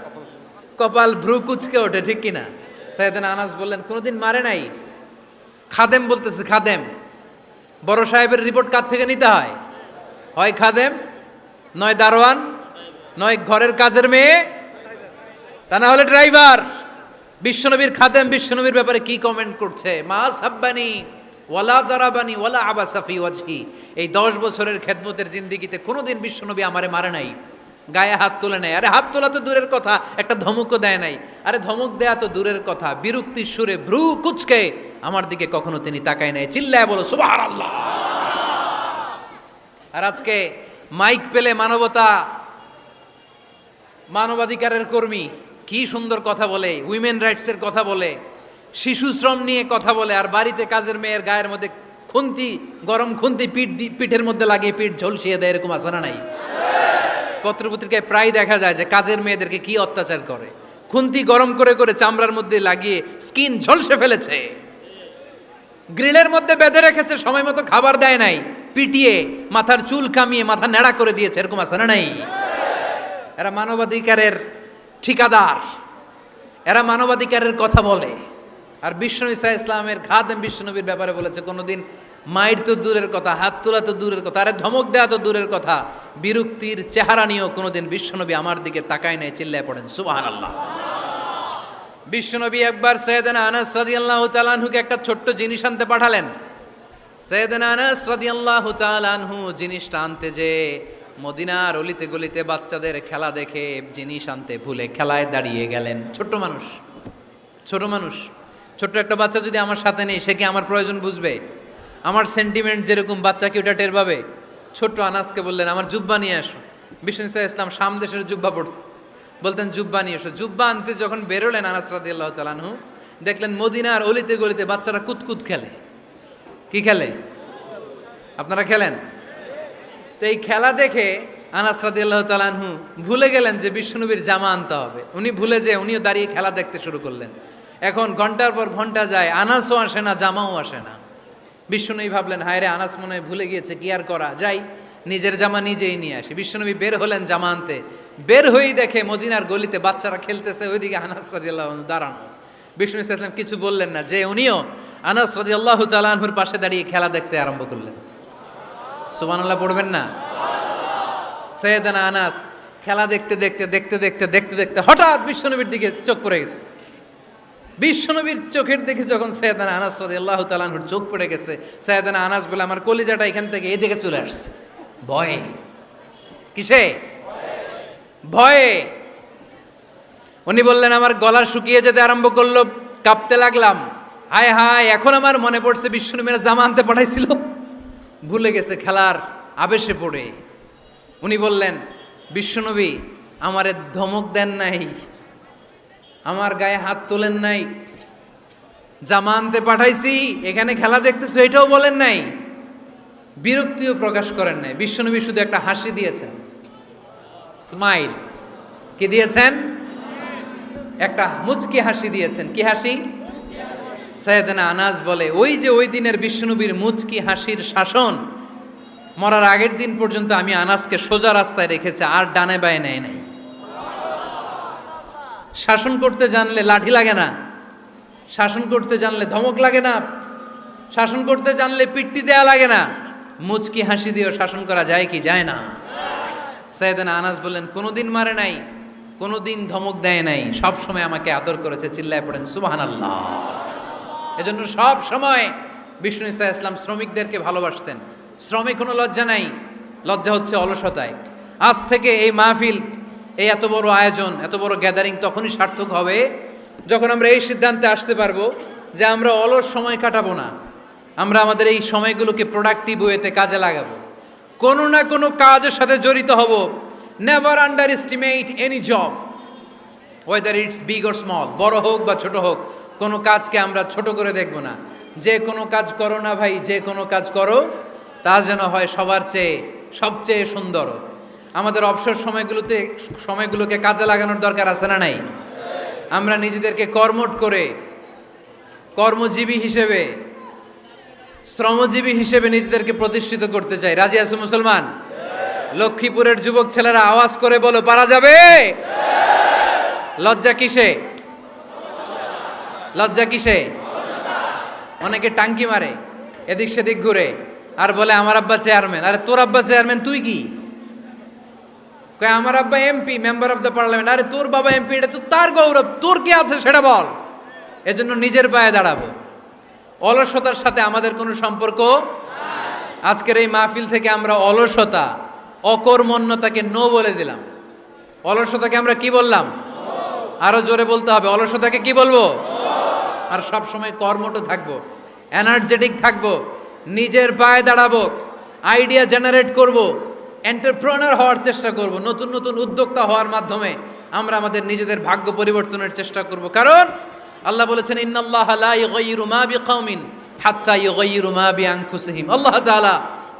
কপাল ভ্রু কুচকে ওঠে, ঠিক কিনা? সাইয়েদনা আনাস বললেন কোনোদিন মারে নাই। খাদেম বলতেছে, খাদেম, বড় সাহেবের রিপোর্ট কার থেকে নিতে হয়? হয় খাদেম, নয় দারোয়ান, নয় ঘরের কাজের মেয়ে, তা না হলে ড্রাইভার। বিশ্বনবীর খাদেম বিশ্বনবীর ব্যাপারে কি কমেন্ট করছে? মা সাব্বানি ওয়ালা জারাবানি ওয়ালা আবাসা ফি ওয়াজহি। এই 10 বছরের খেদমতের জিন্দেগিতে কোনোদিন বিশ্বনবী আমারে মারে নাই, গায়ে হাত তোলে নাই। আরে হাত তোলা তো দূরের কথা, একটা ধমকও দেয় নাই। আরে ধমক দেয়া তো দূরের কথা, বিরক্তির সুরে ভ্রু কুচকে আমার দিকে কখনো তিনি তাকায় নাই। চিল্লায় বলো সুবহানাল্লাহ। আর আজকে মাইক পেলে মানবাধিকারের কর্মী কি সুন্দর কথা বলে, উইমেন রাইটসের কথা বলে, শিশু শ্রম নিয়ে কথা বলে, আর বাড়িতে কাজের মেয়ের গায়ের মধ্যে খুন্তি, গরম খুন্তি পিঠের মধ্যে লাগিয়ে পিঠ ঝলসিয়ে দেয়। এরকম আছে না নাই? পত্রপত্রিকায় প্রায় দেখা যায় যে কাজের মেয়েদেরকে কি অত্যাচার করে। খুন্তি গরম করে করে চামড়ার মধ্যে লাগিয়ে স্কিন ঝলসে ফেলেছে, গ্রিলের মধ্যে বেঁধে রেখেছে, সময় মতো খাবার দেয় নাই, পিটিয়ে মাথার চুল কামিয়ে মাথা নেড়া করে দিয়েছে। এরকম আছে না নাই? এরা মানবাধিকারের ঠিকাদার, এরা মানবাধিকারের কথা বলে। আর বিশ্বনবী সাল্লাল্লাহু আলাইহি ইসলামের খাদেম বিশ্বনবীর ব্যাপারে বলেছে কোনোদিন মাইর তো দূরের কথা, হাত তোলা তো দূরের কথা, আরে ধমক দেওয়া তো দূরের কথা, বিরক্তির চেহারা নিয়েও কোনোদিন বিশ্বনবী আমার দিকে তাকায় নাই। চিল্লায় পড়েন সুবহানাল্লাহ। বিশ্বনবী একবার সাইয়েদনা আনাস রাদিয়াল্লাহু তাআলা আনহুকে একটা ছোট্ট জিনিস আনতে পাঠালেন। সাইয়েদনা আনাস রাদিয়াল্লাহু তাআলা আনহু জিনিসটা আনতে যে মদিনার অলিতে গলিতে বাচ্চাদের খেলা দেখে জিনিস আনতে ভুলে খেলায় দাঁড়িয়ে গেলেন। ছোট মানুষ, ছোট্ট একটা বাচ্চা যদি আমার সাথে নেই, সে কি আমার প্রয়োজন বুঝবে? আমার সেন্টিমেন্ট যেরকম, বাচ্চা কি ওটা টের পাবে? ছোট্ট আনাসকে বললেন আমার জুব্বা নিয়ে আসো। বিষ্ণু সাল্লাল্লাহু আলাইহি ইসলাম শাম দেশের জুব্বা পড়তেন, বলতেন জুব্বা নিয়ে এসো। জুব্বা আনতে যখন বেরোলেন আনাস রাদিয়াল্লাহু তাআলা আনহু, দেখলেন মদিনার অলিতে গলিতে বাচ্চারা কুতকুত খেলে। কি খেলে? আপনারা খেলেন তো? এই খেলা দেখে আনাস রাদিয়াল্লাহু তাআলা আনহু ভুলে গেলেন যে বিশ্বনবীর জামা আনতে হবে। উনি ভুলে যে উনিও দাঁড়িয়ে খেলা দেখতে শুরু করলেন। এখন ঘন্টার পর ঘন্টা যায়, আনাসও আসে না, জামাও আসে না। বিশ্বনবী ভাবলেন হায় রে, আনাস মনে হয় ভুলে গিয়েছে, কি আর করা যাই, নিজের জামা নিজেই নিয়ে আসে। বিশ্বনবী বের হলেন জামা আনতে, বের হয়েই দেখে মদিনার গলিতে বাচ্চারা খেলতেছে, ওইদিকে আনাস রাদিয়াল্লাহু আনহু দাঁড়ানো। বিষ্ণু সাল্লাল্লাহু আলাইহি ওয়াসাল্লাম কিছু বললেন না, যে উনিও আনাস রাদিয়াল্লাহু তাআলা আনহুর পাশে দাঁড়িয়ে খেলা দেখতে আরম্ভ করলেন। সুবহানাল্লাহ পড়বেন না? সাইয়েদনা আনাস খেলা দেখতে দেখতে হঠাৎ বিশ্বনবীর দিকে চোখ পড়ে গেছে। বিশ্বনবীর চোখের দিকে যখন সাইয়েদনা আনাস রাদিয়াল্লাহু তাআলা আনহুর চোখ পড়ে গেছে, সাইয়েদনা আনাস বলে আমার কলিজাটা এখান থেকে এদিকে চলে আসছে ভয়ে। কিসে? ভয়ে। উনি বললেন আমার গলা শুকিয়ে যেতে আরম্ভ করলো, কাঁপতে লাগলাম। হায় হায়, এখন আমার মনে পড়ছে বিশ্বনবীর জামা আনতে পাঠাইছিল, ভুলে গেছে খেলার আবেশে পড়ে। উনি বললেন বিশ্বনবী আমারে ধমক দেন নাই, আমার গায়ে হাত তোলেন নাই, জামা আনতে পাঠাইছি, এখানে খেলা দেখতেছো এটাও বলেন নাই, বিরক্তিও প্রকাশ করেন নাই। বিশ্বনবী শুধু একটা হাসি দিয়েছেন, স্মাইল। কি দিয়েছেন? একটা মুচকি হাসি দিয়েছেন। কি হাসি? সাইয়েদনা আনাস বলে ওই যে ওই দিনের বিশ্বনবীর মুচকি হাসির শাসন মরার আগের দিন পর্যন্ত আমি আনাসকে সোজা রাস্তায় রেখেছি, আর ডানে বায়ে নেয় নাই। শাসন করতে জানলে লাঠি লাগে না, শাসন করতে জানলে ধমক লাগে না, শাসন করতে জানলে পিট্টি দেয়া লাগে না। মুচকি হাসি দিয়েও শাসন করা যায় কি যায় না? সাইয়েদনা আনাস বললেন কোনোদিন মারে নাই, কোনোদিন ধমক দেয় নাই, সব সময় আমাকে আদর করেছে। চিল্লায় পড়েন সুবহানাল্লাহ। এজন্য সব সময় বিষ্ণু ইসা ইসলাম শ্রমিকদেরকে ভালোবাসতেন। শ্রমে কোনো লজ্জা নাই, লজ্জা হচ্ছে অলসতায়। আজ থেকে এই মাহফিল, এই এত বড় আয়োজন, এত বড় গ্যাদারিং তখনই সার্থক হবে যখন আমরা এই সিদ্ধান্তে আসতে পারবো যে আমরা অলস সময় কাটাবো না, আমরা আমাদের এই সময়গুলোকে প্রোডাক্টিভ ওয়েতে কাজে লাগাবো, কোনো না কোনো কাজের সাথে জড়িত হব। Never underestimate any job, whether it's big or small, বড় হোক বা ছোট হোক, কোনো কাজকে আমরা ছোট করে দেখব না। যে কোনো কাজ করো না ভাই, যে কোনো কাজ করো তা যেন হয় সবার চেয়ে সবচেয়ে সুন্দর। আমাদের অবসর সময়গুলোকে কাজে লাগানোর দরকার আছে না নাই? আমরা নিজেদেরকে কর্মঠ করে, কর্মজীবী হিসেবে, শ্রমজীবী হিসেবে নিজেদেরকে প্রতিষ্ঠিত করতে চাই। রাজি আছো মুসলমান? লক্ষ্মীপুরের যুবক ছেলেরা আওয়াজ করে বলো, পারা যাবে? লজ্জা কিসে? লজ্জা কিসে? অনেকে টাঙ্কি মারে, এদিক সেদিক ঘুরে, আর বলে আমার আব্বা চেয়ারম্যান। আরে তোর আব্বা চেয়ারম্যান, তুই কি? কয় আমার আব্বা MP, member of the parliament. আরে তোর বাবা এমপি, এটা তো তার গৌরব, তোর কি আছে সেটা বল। এজন্য নিজের পায়ে দাঁড়াবো। অলসতার সাথে আমাদের কোনো সম্পর্ক। আজকের এই মাহফিল থেকে আমরা অলসতা, অকর্মণ্যতাকে নো বলে দিলাম। অলসতাকে আমরা কি বললাম? আরো জোরে বলতে হবে, অলসতাকে কি বলবো? আর সব সময় কর্মঠ থাকবো, এনার্জেটিক থাকবো, নিজের পায়ে দাঁড়াবো, আইডিয়া জেনারেট করব, এন্টারপ্রেনার হওয়ার চেষ্টা করব, নতুন নতুন উদ্যোক্তা হওয়ার মাধ্যমে আমরা আমাদের নিজেদের ভাগ্য পরিবর্তনের চেষ্টা করব। কারণ আল্লাহ বলেছেন, ইন্নাল্লাহা লা ইউগাইয়িরু মা বিকাউমিন হাত্তা ইউগাইয়িরু মা বিআনফুসিহিম। আল্লাহ তাআলা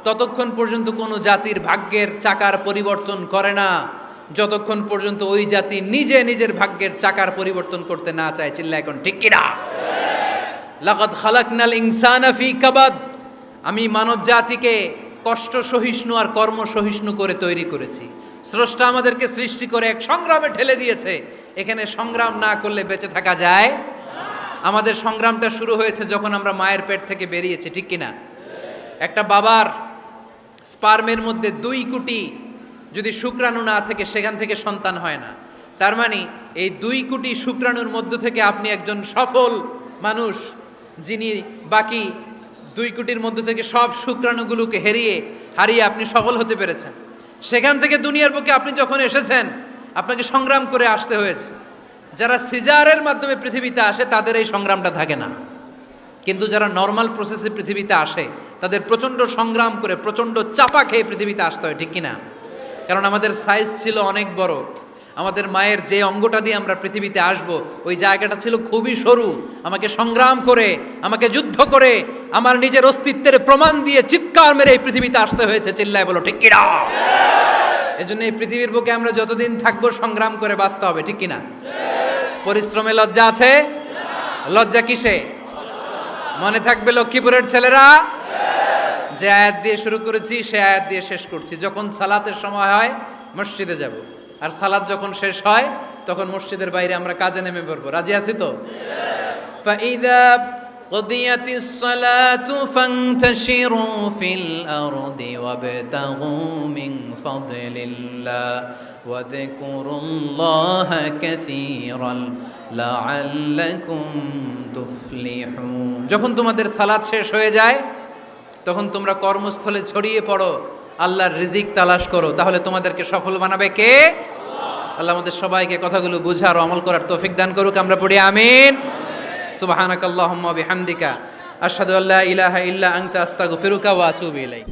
ততক্ষণ পর্যন্ত কোনো জাতির ভাগ্যের চাকার পরিবর্তন করে না যতক্ষণ পর্যন্ত ওই জাতি নিজে নিজের ভাগ্যের চাকার পরিবর্তন করতে না চায়। চিল্লা এখন ঠিক কিনা? লাকাদ খালাকনাল ইনসানা ফি কাবাদ। আমি মানব জাতিকে কষ্ট সহিষ্ণু আর কর্ম সহিষ্ণু করে তৈরি করেছি। স্রষ্টা আমাদেরকে সৃষ্টি করে এক সংগ্রামে ঠেলে দিয়েছে। এখানে সংগ্রাম না করলে বেঁচে থাকা যায়? আমাদের সংগ্রামটা শুরু হয়েছে যখন আমরা মায়ের পেট থেকে বেরিয়েছি, ঠিক কিনা? একটা বাবার স্পার্মের মধ্যে 2 কোটি যদি শুক্রাণু না থেকে সেখান থেকে সন্তান হয় না। তার মানে এই 2 কোটি শুক্রাণুর মধ্য থেকে আপনি একজন সফল মানুষ, যিনি বাকি 2 কোটির মধ্য থেকে সব শুক্রাণুগুলোকে হারিয়ে আপনি সফল হতে পেরেছেন। সেখান থেকে দুনিয়ার বুকে আপনি যখন এসেছেন, আপনাকে সংগ্রাম করে আসতে হয়েছে। যারা সিজারের মাধ্যমে পৃথিবীতে আসে তাদের এই সংগ্রামটা থাকে না, কিন্তু যারা নর্মাল প্রসেসে পৃথিবীতে আসে তাদের প্রচণ্ড সংগ্রাম করে, প্রচণ্ড চাপা খেয়ে পৃথিবীতে আসতে হয়, ঠিক কিনা? কারণ আমাদের সাইজ ছিল অনেক বড়। আমাদের মায়ের যে অঙ্গটা দিয়ে আমরা পৃথিবীতে আসব, ওই জায়গাটা ছিল খুবই সরু। আমাকে সংগ্রাম করে, আমাকে যুদ্ধ করে, আমার নিজের অস্তিত্বের প্রমাণ দিয়ে চিৎকার মেরে এই পৃথিবীতে আসতে হয়েছে। চিল্লায় বলো ঠিক কিনা? এজন্য এই পৃথিবীর বুকে আমরা যতদিন থাকবো সংগ্রাম করে বাঁচতে হবে, ঠিক কিনা? পরিশ্রমে লজ্জা আছে? লজ্জা কিসে? মনে থাকবে লক্ষ্মীপুরের ছেলেরা, যে আয়াত দিয়ে শুরু করেছি সে আয়াত দিয়ে শেষ করছি। যখন সালাতের সময় হয় মসজিদে যাব, আর সালাত যখন শেষ হয় তখন মসজিদের বাইরে আমরা কাজে নেমে পড়বো। রাজি আছি তো? ফাইদা কুদিয়াতিস সালাতু ফান্তাশিরু ফিল আরদি ওয়াবতাগু মিন ফাদলিল্লাহ ওয়া যিকুরুল্লাহা কাসীরান লাআল্লাকুম তুফলিহুন। যখন তোমাদের সালাত শেষ হয়ে যায় তখন তোমরা কর্মস্থলে ছড়িয়ে পড়ো, আল্লাহর রিজিক তালাশ করো, তাহলে তোমাদেরকে সফল বানাবে কে? আল্লাহ আমাদের সবাইকে কথাগুলো বুঝার ও আমল করার তৌফিক দান করুক। আমরা পড়ি আমিন। সুবহানাকাল্লাহুম্মা বিহামদিকা আশহাদু আল্লা ইলাহা ইল্লা আনতা আস্তাগফিরুকা ওয়া আতুবু ইলাইক।